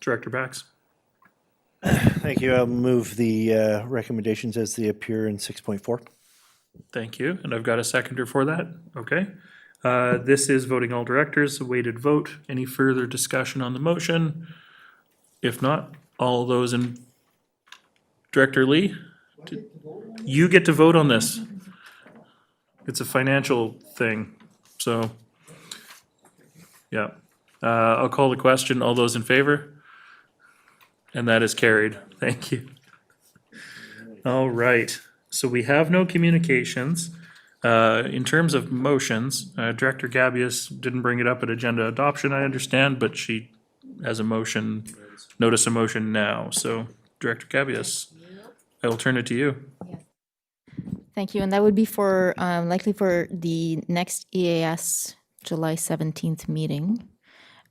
Director Bax. Thank you. I'll move the recommendations as they appear in 6.4. Thank you. And I've got a seconder for that. Okay. This is voting all directors, a weighted vote. Any further discussion on the motion? If not, all those in. Director Lee? You get to vote on this. It's a financial thing, so, yeah. I'll call the question. All those in favor? And that is carried. Thank you. All right, so we have no communications. In terms of motions, Director Gabius didn't bring it up at agenda adoption, I understand, but she has a motion, notice a motion now. So, Director Gabius, I will turn it to you. Thank you, and that would be for, likely for the next EAS July 17th meeting.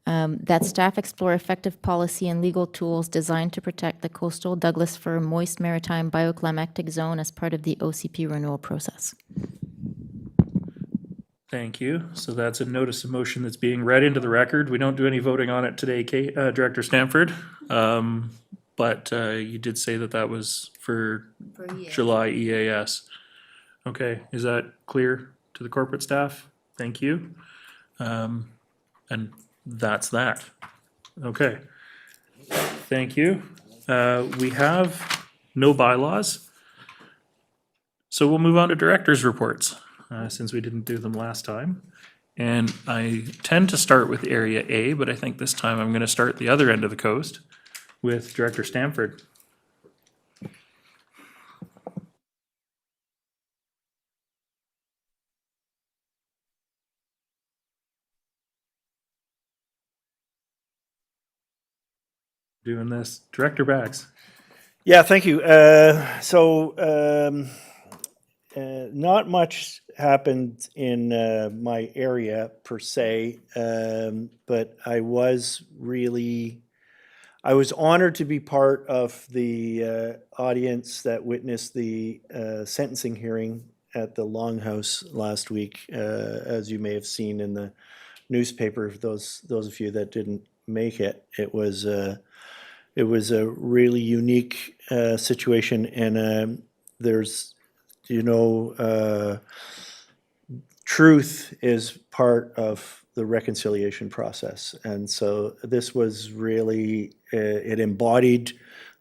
That staff explore effective policy and legal tools designed to protect the coastal Douglas fir moist maritime bioclimactic zone as part of the OCP renewal process. Thank you. So that's a notice of motion that's being read into the record. We don't do any voting on it today, Director Stanford. But you did say that that was for July EAS. Okay, is that clear to the corporate staff? Thank you. And that's that. Okay. Thank you. We have no bylaws. So we'll move on to director's reports, since we didn't do them last time. And I tend to start with Area A, but I think this time I'm going to start the other end of the coast with Director Stanford. doing this. Director Bax. Yeah, thank you. Not much happened in my area per se, but I was honored to be part of the audience that witnessed the sentencing hearing at the Longhouse last week, as you may have seen in the newspaper. Those of you that didn't make it, it was a really unique situation, and there's, truth is part of the reconciliation process, and so this was really it embodied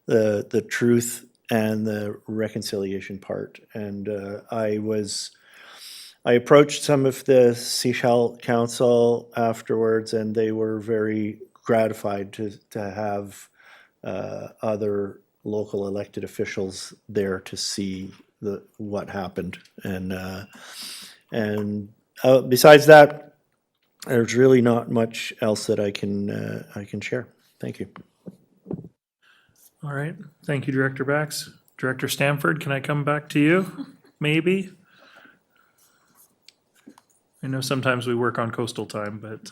the truth and the reconciliation part. And I approached some of the Seychelles Council afterwards, and they were very gratified to have other local elected officials there to see what happened. And besides that, there's really not much else that I can share. Thank you. All right. Thank you, Director Bax. Director Stamford, can I come back to you? Maybe? I know sometimes we work on coastal time, but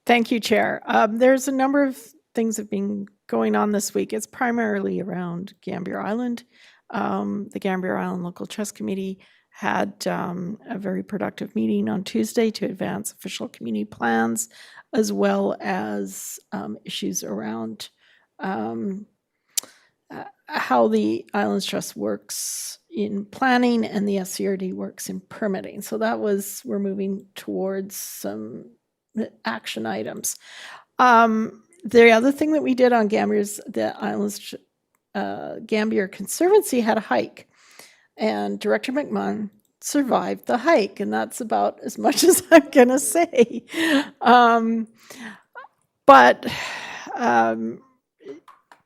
Thank you, Chair. There's a number of things that have been going on this week. It's primarily around Gambier Island. The Gambier Island Local Trust Committee had a very productive meeting on Tuesday to advance official community plans, as well as issues around how the Islands Trust works in planning and the SCRD works in permitting. So we're moving towards some action items. The other thing that we did on Gambier's, the Islands Gambier Conservancy had a hike, and Director McMahon survived the hike, and that's about as much as I'm gonna say. But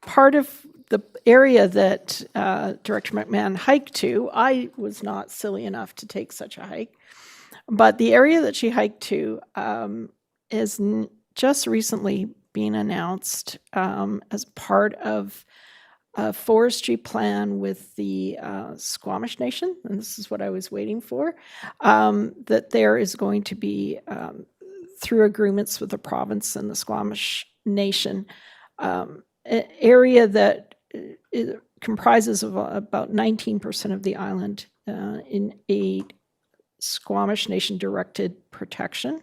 part of the area that Director McMahon hiked to, I was not silly enough to take such a hike, but the area that she hiked to is just recently being announced as part of a forestry plan with the Squamish Nation, and this is what I was waiting for, that there is going to be, through agreements with the province and the Squamish Nation, an area that comprises of about 19% of the island in a Squamish Nation directed protection.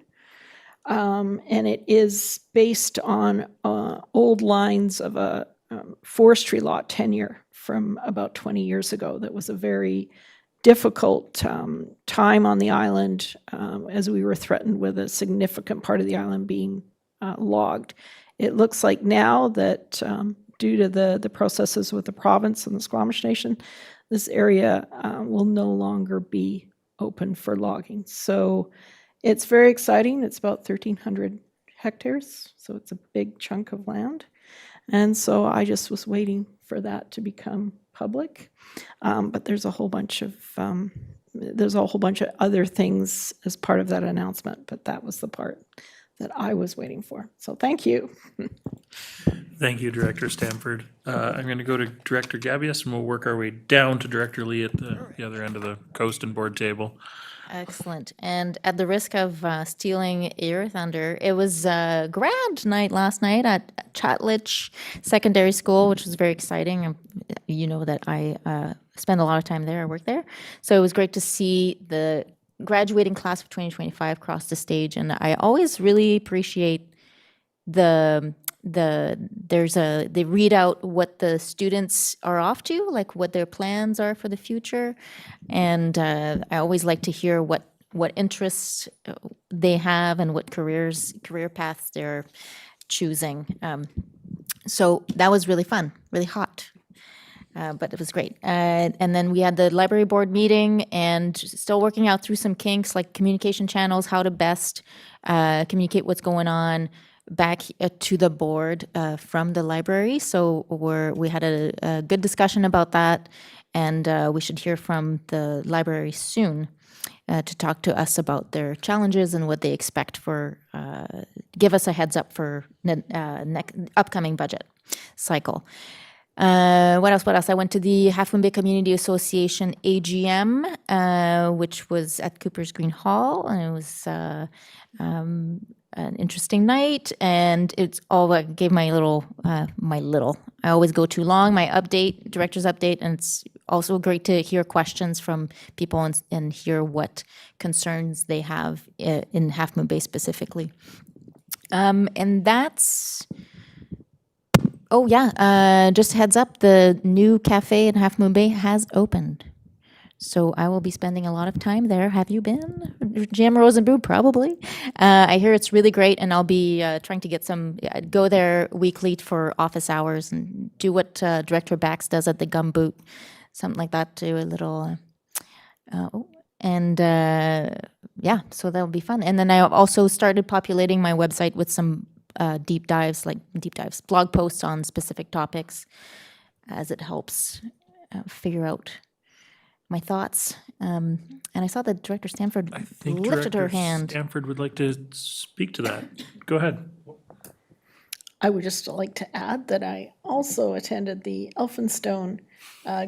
And it is based on old lines of a forestry law tenure from about 20 years ago. That was a very difficult time on the island as we were threatened with a significant part of the island being logged. It looks like now that due to the processes with the province and the Squamish Nation, this area will no longer be open for logging. So it's very exciting. It's about 1,300 hectares, so it's a big chunk of land. And so I just was waiting for that to become public. But there's a whole bunch of other things as part of that announcement, but that was the part that I was waiting for. So thank you. thank you, Director Stamford. I'm going to go to Director Gabius, and we'll work our way down to Director Lee at the other end of the coast and board table. Excellent. And at the risk of stealing your thunder, it was grad night last night at Chatlich Secondary School, which was very exciting. You know that I spend a lot of time there. I work there. So it was great to see the graduating class of 2025 cross the stage. And I always really appreciate they read out what the students are off to, like what their plans are for the future, and I always like to hear what interests they have and what career paths they're choosing. So that was really fun, really hot. But it was great. And then we had the library board meeting and still working out through some kinks like communication channels, how to best communicate what's going on back to the board from the library. So we had a good discussion about that, and we should hear from the library soon. to talk to us about their challenges and what they expect for, give us a heads up for upcoming budget cycle. What else? I went to the Half Moon Bay Community Association AGM, which was at Cooper's Green Hall, and it was an interesting night. And it's all I gave my little. I always go too long. My update, director's update, and it's also great to hear questions from people and hear what concerns they have in Half Moon Bay specifically. And that's. Oh yeah, just heads up, the new cafe in Half Moon Bay has opened. So I will be spending a lot of time there. Have you been? Jam Rose and Brew, probably. I hear it's really great, and I'll be trying to get go there weekly for office hours and do what Director Bax does at the Gumboot, something like that, do a little, yeah, so that'll be fun. And then I also started populating my website with some deep dives, blog posts on specific topics, as it helps figure out my thoughts. And I saw that Director Stanford I think lifted her Director hand. Stanford would like to speak to that. Go ahead. I would just like to add that I also attended the Elphinstone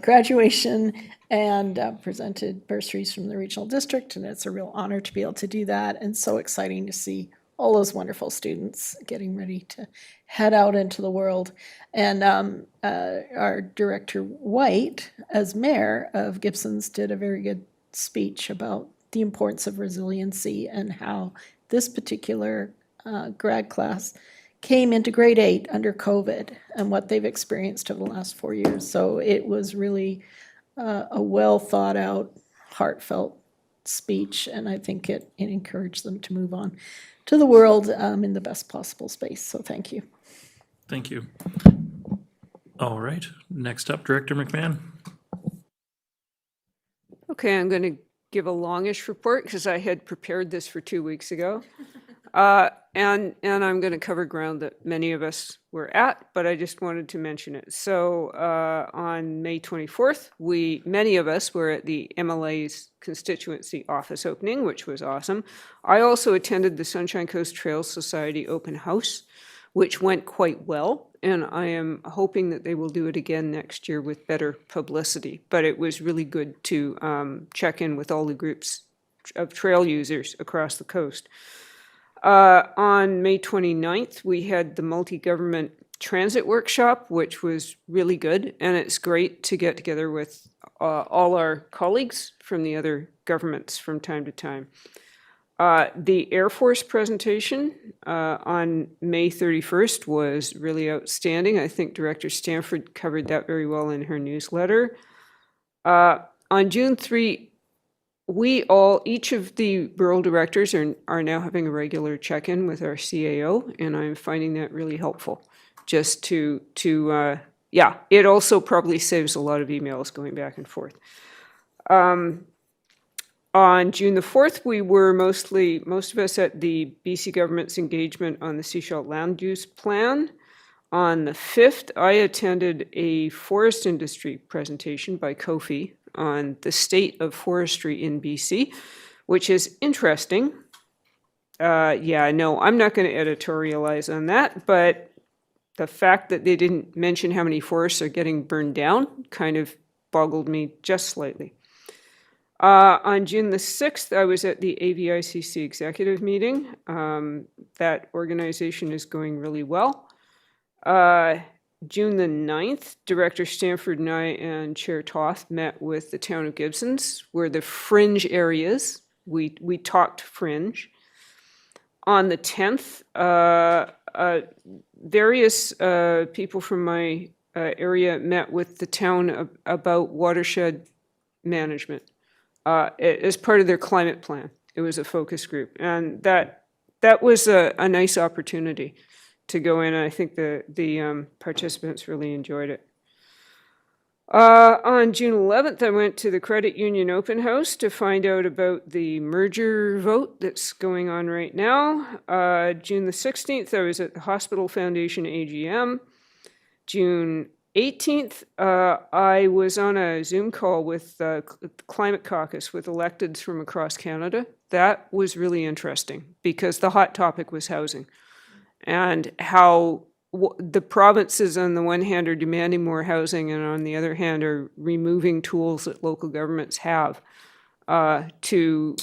graduation and presented bursaries from the regional district, and it's a real honor to be able to do that, and so exciting to see all those wonderful students getting ready to head out into the world. And our Director White, as mayor of Gibsons, did a very good speech about the importance of resiliency and how this particular grad class came into grade 8 under COVID and what they've experienced over the last 4 years. So it was really a well thought out, heartfelt speech, and I think it encouraged them to move on to the world in the best possible space. So thank you. Thank you. All right, next up, Director McMahon. Okay, I'm going to give a longish report because I had prepared this for 2 weeks ago. And I'm going to cover ground that many of us were at, but I just wanted to mention it. So on May 24th, many of us were at the MLA's constituency office opening, which was awesome. I also attended the Sunshine Coast Trails Society open house, which went quite well, and I am hoping that they will do it again next year with better publicity. But it was really good to check in with all the groups of trail users across the coast. On May 29th, we had the multi-government transit workshop, which was really good. And it's great to get together with all our colleagues from the other governments from time to time. The Air Force presentation on May 31st was really outstanding. I think Director Stanford covered that very well in her newsletter. On June 3, each of the rural directors are now having a regular check-in with our CAO, and I'm finding that really helpful. Just it also probably saves a lot of emails going back and forth. On June the 4th, we were most of us at the BC government's engagement on the Seashell Land Use Plan. On the 5th, I attended a forest industry presentation by Kofi on the state of forestry in BC, which is interesting. No, I'm not going to editorialize on that, but the fact that they didn't mention how many forests are getting burned down kind of boggled me just slightly. On June the 6th, I was at the AVICC executive meeting. That organization is going really well. June the 9th, Director Stanford and I and Chair Toth met with the town of Gibsons, where the fringe areas, we talked fringe. On the 10th, various people from my area met with the town about watershed management as part of their climate plan. It was a focus group, and that was a nice opportunity to go in. I think the participants really enjoyed it. On June 11th, I went to the Credit Union Open House to find out about the merger vote that's going on right now. June the 16th, I was at the Hospital Foundation AGM. June 18th, I was on a Zoom call with the Climate Caucus with electeds from across Canada. That was really interesting because the hot topic was housing and how the provinces on the one hand are demanding more housing and on the other hand are removing tools that local governments have to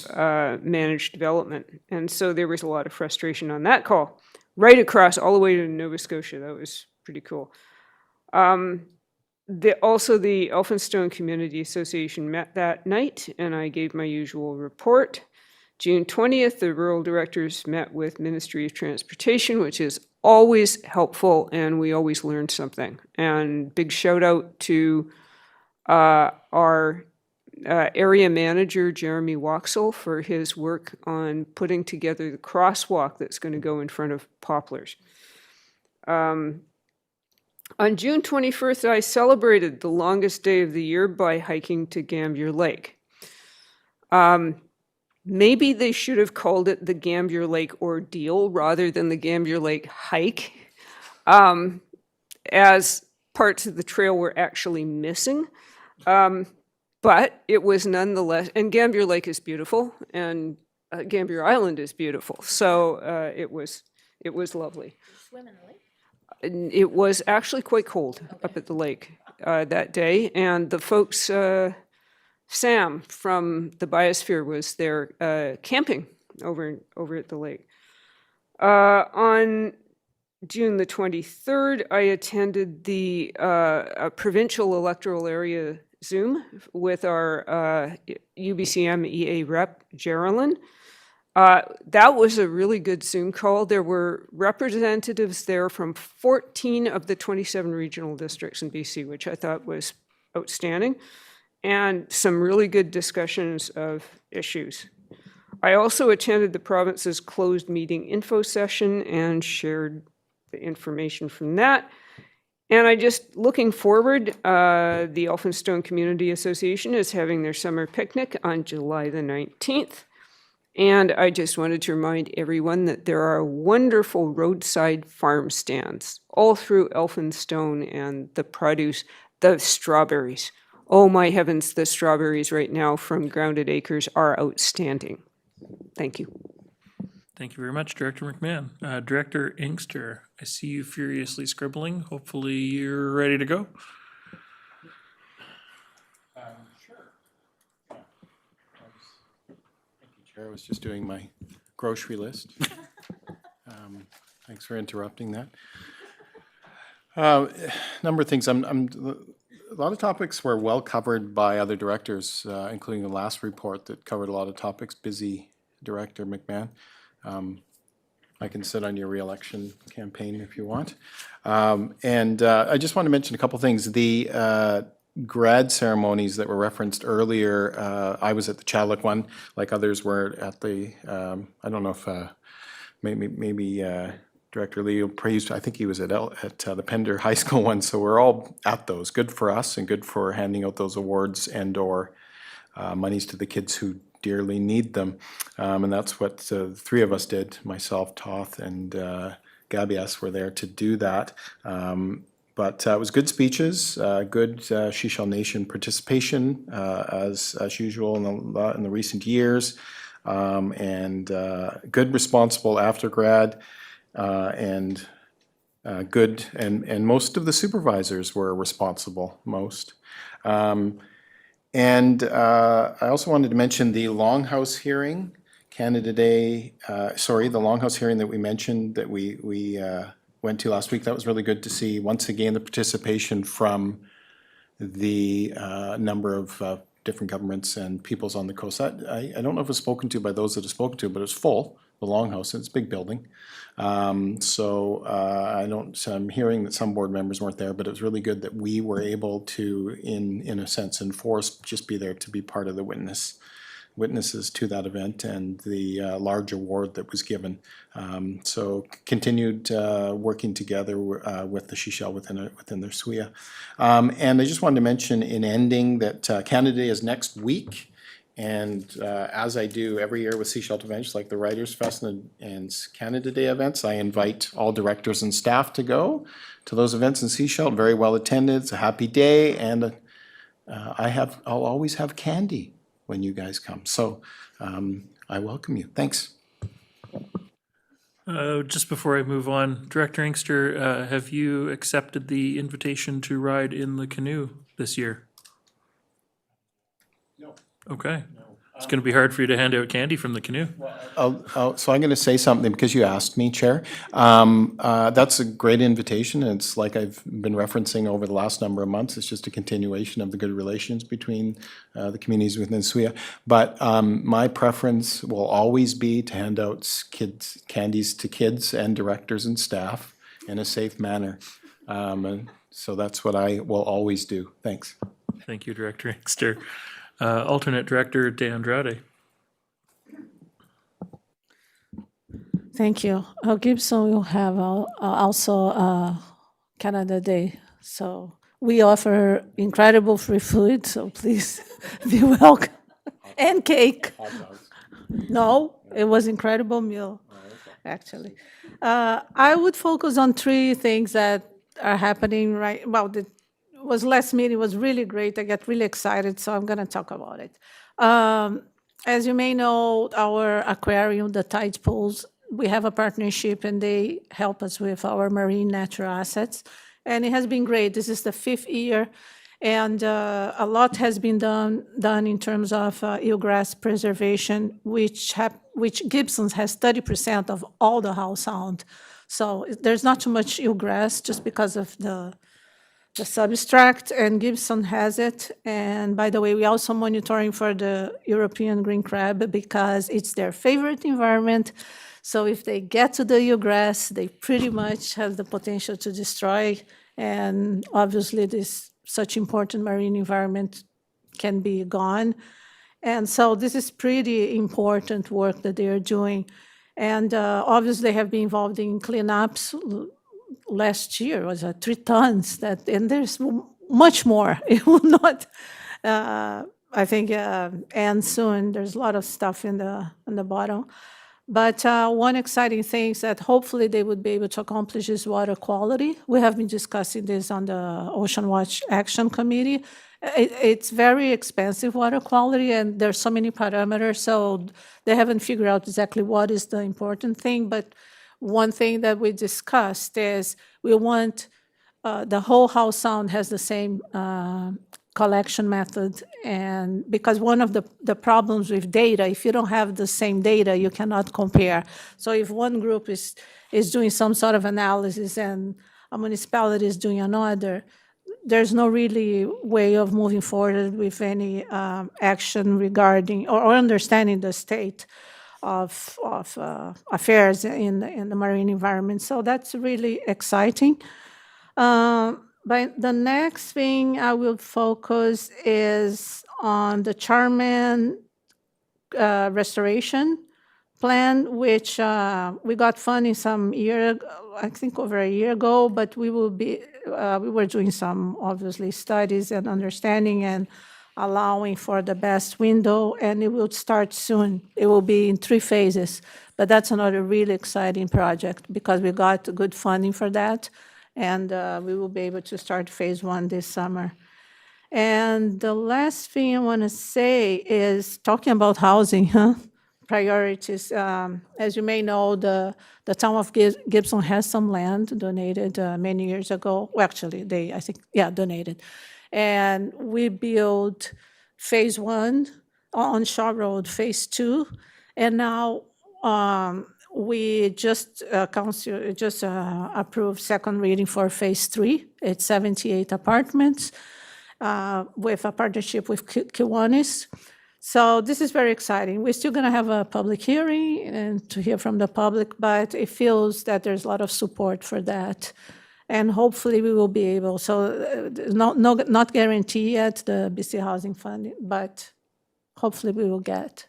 manage development. And so there was a lot of frustration on that call, right across all the way to Nova Scotia. That was pretty cool. Also, the Elphinstone Community Association met that night, and I gave my usual report. June 20th, the rural directors met with Ministry of Transportation, which is always helpful, and we always learn something. And big shout out to our area manager, Jeremy Waxel, for his work on putting together the crosswalk that's going to go in front of Poplars. On June 21st, I celebrated the longest day of the year by hiking to Gambier Lake. Maybe they should have called it the Gambier Lake Ordeal rather than the Gambier Lake Hike, as parts of the trail were actually missing. But it was nonetheless, and Gambier Lake is beautiful, and Gambier Island is beautiful, so it was lovely. Swim in the lake? It was actually quite cold up at the lake that day, and the folks, Sam from the Biosphere was there camping over at the lake. On June the 23rd, I attended the provincial electoral area Zoom with our UBCM EA rep, Geraldine. That was a really good Zoom call. There were representatives there from 14 of the 27 regional districts in BC, which I thought was outstanding, and some really good discussions of issues. I also attended the province's closed meeting info session and shared the information from that. And I just, looking forward, the Elphinstone Community Association is having their summer picnic on July the 19th. And I just wanted to remind everyone that there are wonderful roadside farm stands all through Elphinstone and the produce, the strawberries. Oh my heavens, the strawberries right now from Grounded Acres are outstanding. Thank you. Thank you very much, Director McMahon. Director Inkster, I see you furiously scribbling. Hopefully you're ready to go. I was just doing my grocery list. Thanks for interrupting that. Number of things. A lot of topics were well covered by other directors, including the last report that covered a lot of topics. Busy Director McMahon. I can sit on your re-election campaign if you want. I just want to mention a couple things. The grad ceremonies that were referenced earlier, I was at the Chadwick one, like others were at the, I don't know if maybe Director Leo praised, I think he was at the Pender High School one, so we're all at those. Good for us and good for handing out those awards and or monies to the kids who dearly need them. And that's what the three of us did, myself, Toth, and Gabias were there to do that. But it was good speeches, good She Shall Nation participation as usual in the recent years, and good responsible aftergrad, and good, and most of the supervisors were responsible, most. And I also wanted to mention the Longhouse hearing, Canada Day, the Longhouse hearing that we mentioned that we went to last week. That was really good to see, once again, the participation from the number of different governments and peoples on the coast. I don't know if it was spoken to by those that have spoken to, but it's full, the Longhouse, and it's a big building. I'm hearing that some board members weren't there, but it was really good that we were able to, in a sense, enforce, just be there to be part of the witnesses to that event and the large award that was given. So continued working together with the Shishel within their SWIA. And I just wanted to mention in ending that Canada Day is next week, And as I do every year with Seashell events, like the Writers' Fest and Canada Day events, I invite all directors and staff to go to those events in Seashell. Very well attended. It's a happy day, and I'll always have candy when you guys come. So I welcome you. Thanks. Just before I move on, Director Inkster, have you accepted the invitation to ride in the canoe this year? No. Okay. It's going to be hard for you to hand out candy from the canoe. So I'm going to say something because you asked me, Chair. That's a great invitation. And it's like I've been referencing over the last number of months. It's just a continuation of the good relations between the communities within SWIA. But my preference will always be to hand out candies to kids and directors and staff in a safe manner. And so that's what I will always do. Thanks. Thank you, Director Inkster. Alternate Director De Andrade. Thank you. Gibson will have also Canada Day. So we offer incredible free food, so please be welcome. And cake. No, it was incredible meal, actually. I would focus on three things that are happening right, well, the was last meeting was really great. I get really excited, so I'm going to talk about it. As you may know, our aquarium, the tide pools, we have a partnership, and they help us with our marine natural assets, and it has been great. This is the 5th year, and a lot has been done in terms of eelgrass preservation, which Gibson's has 30% of all the Howe Sound. So there's not too much eelgrass just because of the substract, and Gibson has it. And by the way, we're also monitoring for the European green crab because it's their favorite environment. So if they get to the eelgrass, they pretty much have the potential to destroy. And obviously, this such important marine environment can be gone. And so this is pretty important work that they are doing. And obviously, they have been involved in cleanups. Last year was 3 tons, and there's much more. It will not, I think, end soon. There's a lot of stuff in the bottom. But one exciting thing is that hopefully they would be able to accomplish is water quality. We have been discussing this on the Ocean Watch Action Committee. It's very expensive water quality, and there's so many parameters, so they haven't figured out exactly what is the important thing. But one thing that we discussed is we want the whole Howe Sound has the same collection method, and because one of the problems with data, if you don't have the same data, you cannot compare. So if one group is doing some sort of analysis and a municipality is doing another, there's no really way of moving forward with any action regarding or understanding the state of affairs in the marine environment. So that's really exciting. But the next thing I will focus is on the Charman restoration plan, which we got funding some year, I think over a year ago, but we were doing some, obviously, studies and understanding and allowing for the best window, and it will start soon. It will be in 3 phases, but that's another really exciting project because we got good funding for that, and we will be able to start phase 1 this summer. And the last thing I want to say is talking about housing, priorities. As you may know, the town of Gibson has some land donated many years ago. Well, actually, donated. And we built phase 1 on Shaw Road, phase 2, and now we just approved second reading for phase 3. It's 78 apartments with a partnership with Kiwanis. So this is very exciting. We're still going to have a public hearing and to hear from the public, but it feels that there's a lot of support for that. And hopefully we will be able, so not guarantee yet the BC Housing Fund, but hopefully we will get.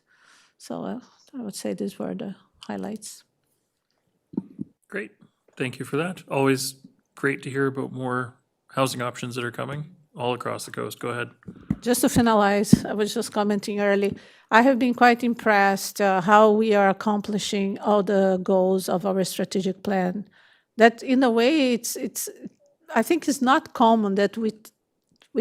So I would say these were the highlights. Great. Thank you for that. Always great to hear about more housing options that are coming. all across the coast. Go ahead. Just to finalize, I was just commenting early. I have been quite impressed how we are accomplishing all the goals of our strategic plan. That in a way, I think it's not common that we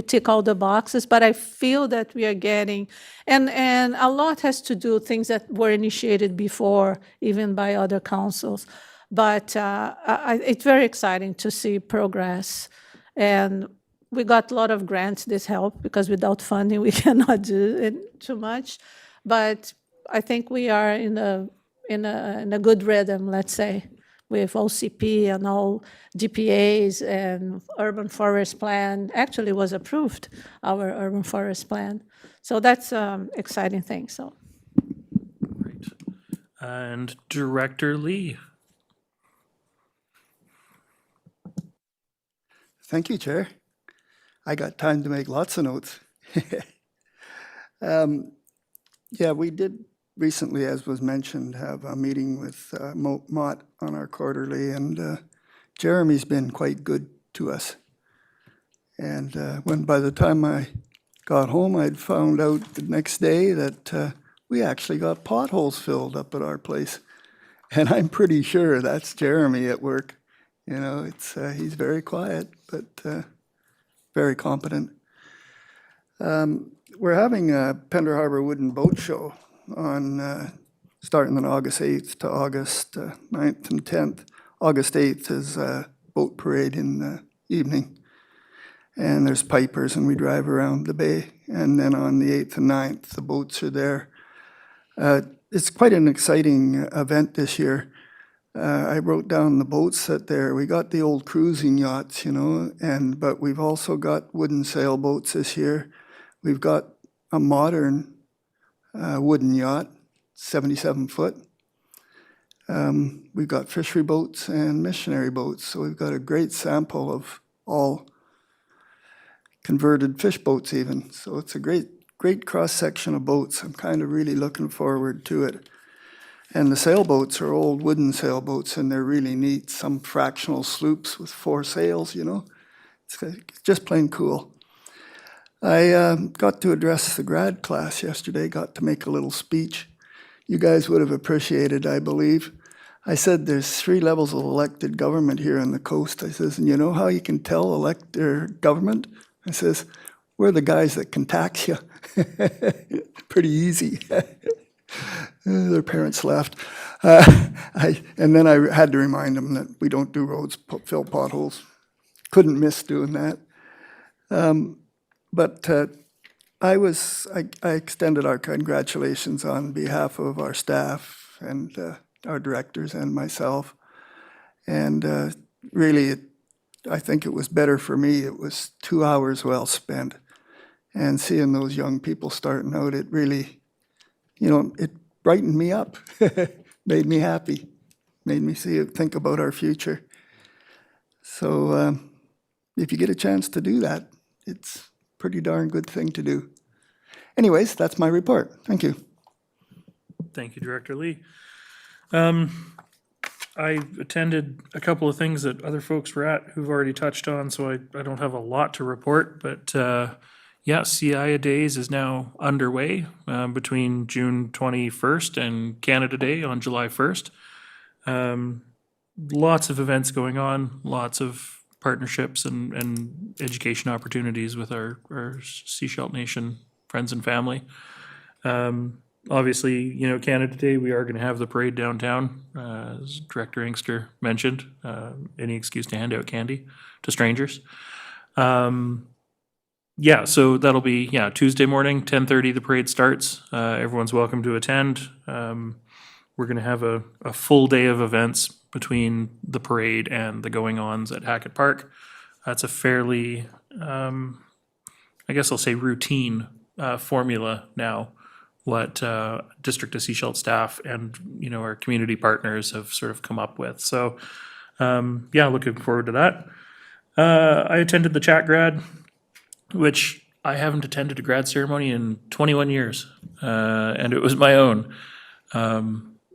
tick all the boxes, but I feel that we are getting, and a lot has to do things that were initiated before, even by other councils. But it's very exciting to see progress. And we got a lot of grants. This help because without funding we cannot do it too much. But I think we are in a good rhythm, let's say, with OCP and all DPAs and urban forest plan actually was approved, our urban forest plan. So that's exciting thing. So. Great. And Director Lee. Thank you, Chair. I got time to make lots of notes. Yeah, we did recently, as was mentioned, have a meeting with Mott on our quarterly, and Jeremy's been quite good to us. And when by the time I got home, I'd found out the next day that we actually got potholes filled up at our place. And I'm pretty sure that's Jeremy at work. You know, he's very quiet, but very competent. We're having a Pender Harbor Wooden Boat Show on starting on August 8th to August 9th and 10th. August 8th is a boat parade in the evening. And there's pipers and we drive around the bay. And then on the 8th and 9th, the boats are there. It's quite an exciting event this year. I wrote down the boats that there. We got the old cruising yachts, you know, but we've also got wooden sailboats this year. We've got a modern wooden yacht, 77 foot. We've got fishery boats and missionary boats. So we've got a great sample of all converted fish boats even. So it's a great cross-section of boats. I'm kind of really looking forward to it. And the sailboats are old wooden sailboats, and they're really neat. Some fractional sloops with 4 sails, you know. It's just plain cool. I got to address the grad class yesterday, got to make a little speech. You guys would have appreciated, I believe. I said there's 3 levels of elected government here on the coast. I says, and you know how you can tell elected government? I says, we're the guys that can tax you. Pretty easy. Their parents left. And then I had to remind them that we don't do roads, fill potholes. Couldn't miss doing that. But I extended our congratulations on behalf of our staff and our directors and myself. And really, I think it was better for me. It was 2 hours well spent. And seeing those young people starting out, it really, you know, it brightened me up, made me happy, made me think about our future. So if you get a chance to do that, it's a pretty darn good thing to do. Anyways, that's my report. Thank you. Thank you, Director Lee. I attended a couple of things that other folks were at who've already touched on, so I don't have a lot to report, but yeah, CIA Days is now underway between June 21st and Canada Day on July 1st. Lots of events going on, lots of partnerships and education opportunities with our Seashell Nation friends and family. Obviously, you know, Canada Day, we are going to have the parade downtown, as Director Inkster mentioned. Any excuse to hand out candy to strangers. Yeah, so that'll be, Tuesday morning, 10:30, the parade starts. Everyone's welcome to attend. We're going to have a full day of events between the parade and the going-ons at Hackett Park. That's a fairly, I guess I'll say routine formula now, what District of Seashell staff and, you know, our community partners have sort of come up with. So, yeah, looking forward to that. I attended the Chat Grad, which I haven't attended a grad ceremony in 21 years, and it was my own.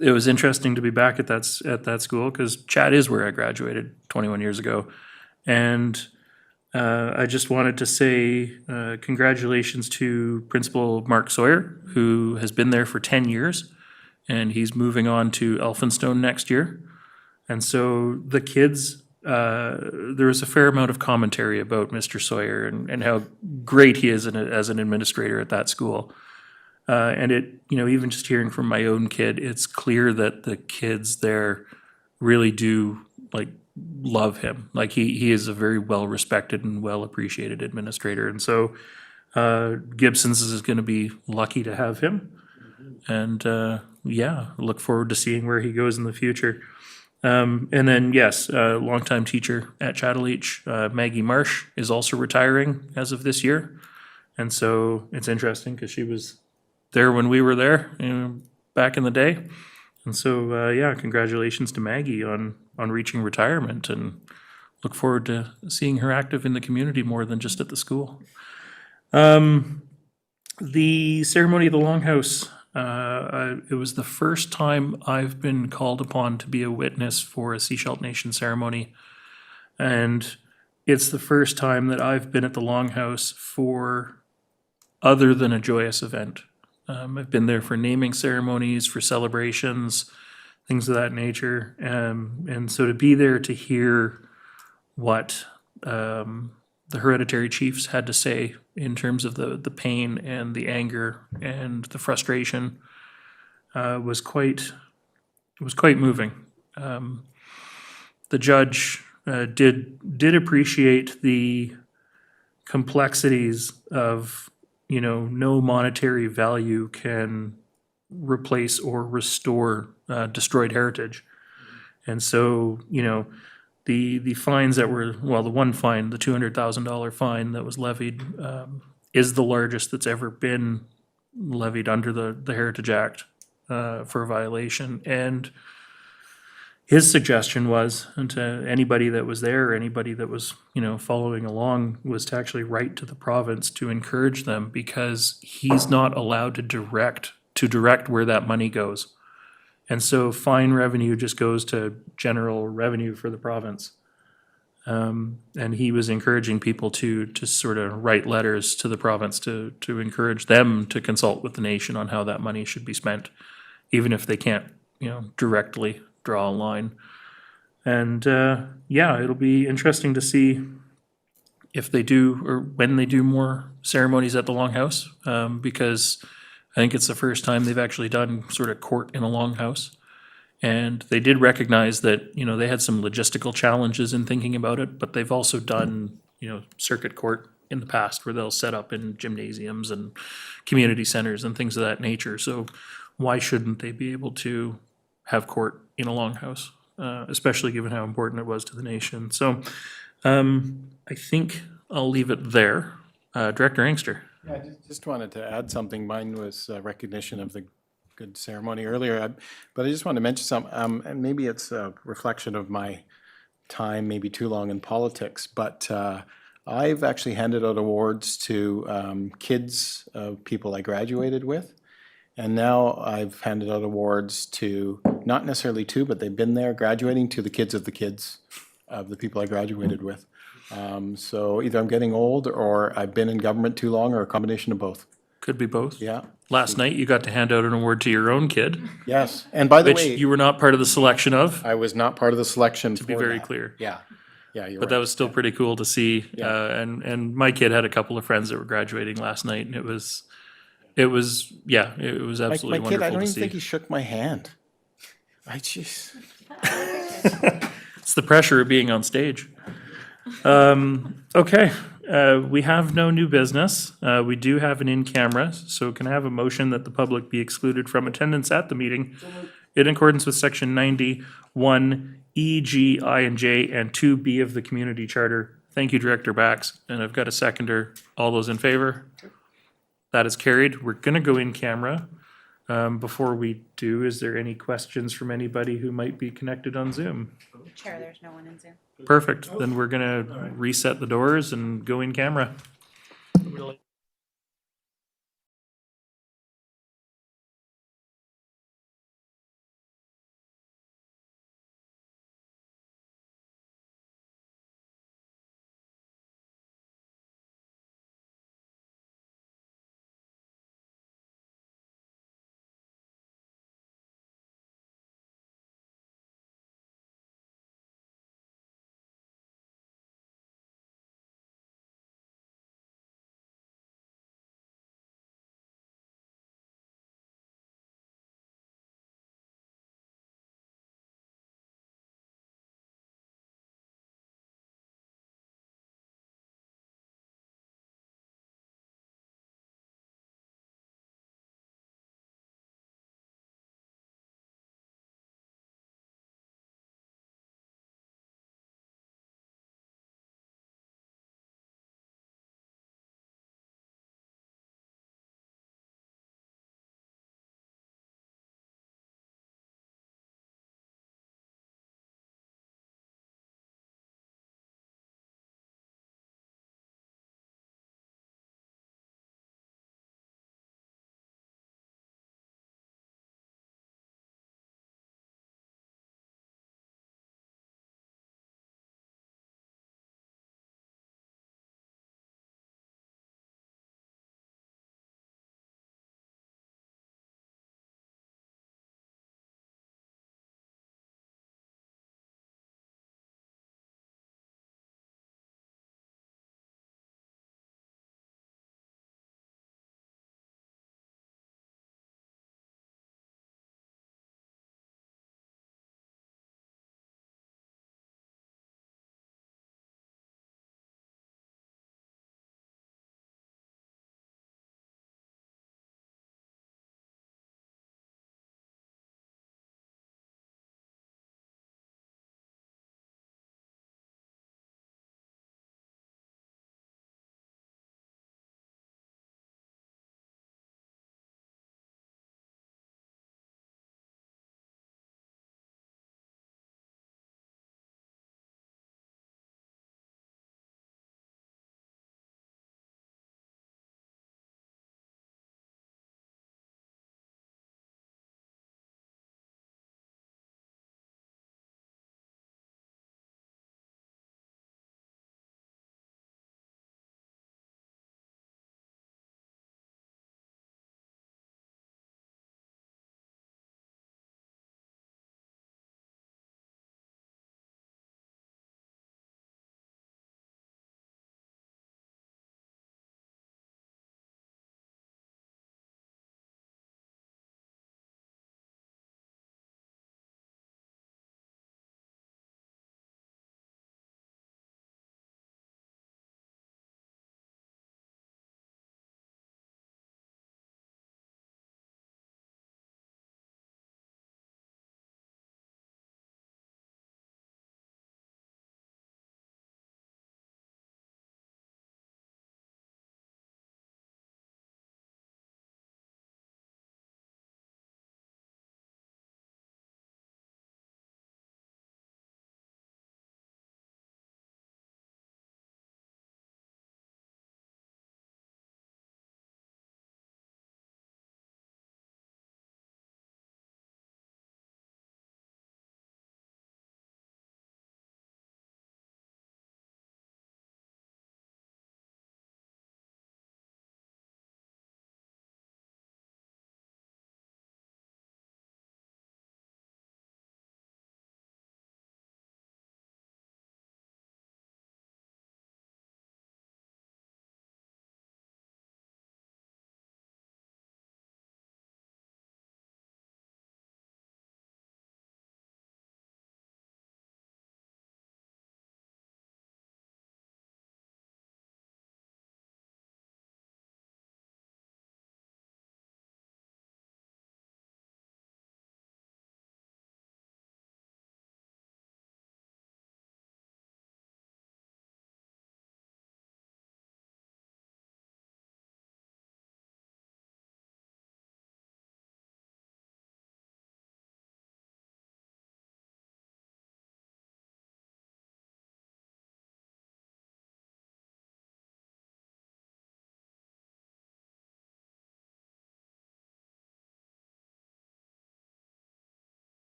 It was interesting to be back at that school because Chat is where I graduated 21 years ago, and I just wanted to say congratulations to Principal Mark Sawyer, who has been there for 10 years, and he's moving on to Elphinstone next year. And so the kids, there was a fair amount of commentary about Mr. Sawyer and how great he is as an administrator at that school. And even just hearing from my own kid, it's clear that the kids there really do love him. Like he is a very well respected and well appreciated administrator. And so Gibson's is going to be lucky to have him. And look forward to seeing where he goes in the future. And then, yes, longtime teacher at Chattelich, Maggie Marsh, is also retiring as of this year. And so it's interesting because she was there when we were there back in the day. And so, congratulations to Maggie on reaching retirement, and look forward to seeing her active in the community more than just at the school. The ceremony of the Longhouse. It was the first time I've been called upon to be a witness for a Sechelt Nation ceremony. And it's the first time that I've been at the Longhouse for other than a joyous event. I've been there for naming ceremonies, for celebrations, things of that nature. And so to be there to hear what the hereditary chiefs had to say in terms of the pain and the anger and the frustration was quite moving. The judge did appreciate the complexities of no monetary value can replace or restore destroyed heritage. And so, the fines that were, the one fine, the $200,000 fine that was levied is the largest that's ever been levied under the Heritage Act for a violation. And his suggestion was, and to anybody that was there, anybody that was, following along, was to actually write to the province to encourage them, because he's not allowed to direct where that money goes. And so fine revenue just goes to general revenue for the province. And he was encouraging people to sort of write letters to the province to encourage them to consult with the nation on how that money should be spent, even if they can't, directly draw a line. And it'll be interesting to see if they do, or when they do, more ceremonies at the Longhouse, because I think it's the first time they've actually done sort of court in a Longhouse. And they did recognize that, they had some logistical challenges in thinking about it, but they've also done, circuit court in the past where they'll set up in gymnasiums and community centers and things of that nature. So why shouldn't they be able to have court in a Longhouse, especially given how important it was to the nation? So I think I'll leave it there. Director Inkster. Yeah, I just wanted to add something. Mine was recognition of the good ceremony earlier, but I just wanted to mention something, and maybe it's a reflection of my time, maybe too long in politics, but I've actually handed out awards to kids of people I graduated with. And now I've handed out awards to, not necessarily to, but they've been there graduating, to the kids of the people I graduated with. So either I'm getting old, or I've been in government too long, or a combination of both. Could be both. Yeah. Last night you got to hand out an award to your own kid. Yes, and by the which way, you were not part of the selection of. I was not part of the selection. To be very clear. Yeah. Yeah, you're but right. That was still pretty cool to see. Yeah. And my kid had a couple of friends that were graduating last night, and it was absolutely my wonderful kid, I don't to even see. think he shook my hand. It's the pressure of being on stage. Okay, we have no new business. We do have an in-camera, so can I have a motion that the public be excluded from attendance at the meeting in accordance with section 91 E, G, I, and J, and 2B of the community charter? Thank you, Director Bax, and I've got a seconder. All those in favor? That is carried. We're gonna go in camera. Before we do, is there any questions from anybody who might be connected on Zoom? Chair, there's no one in Zoom. Perfect. Then we're gonna reset the doors and go in camera.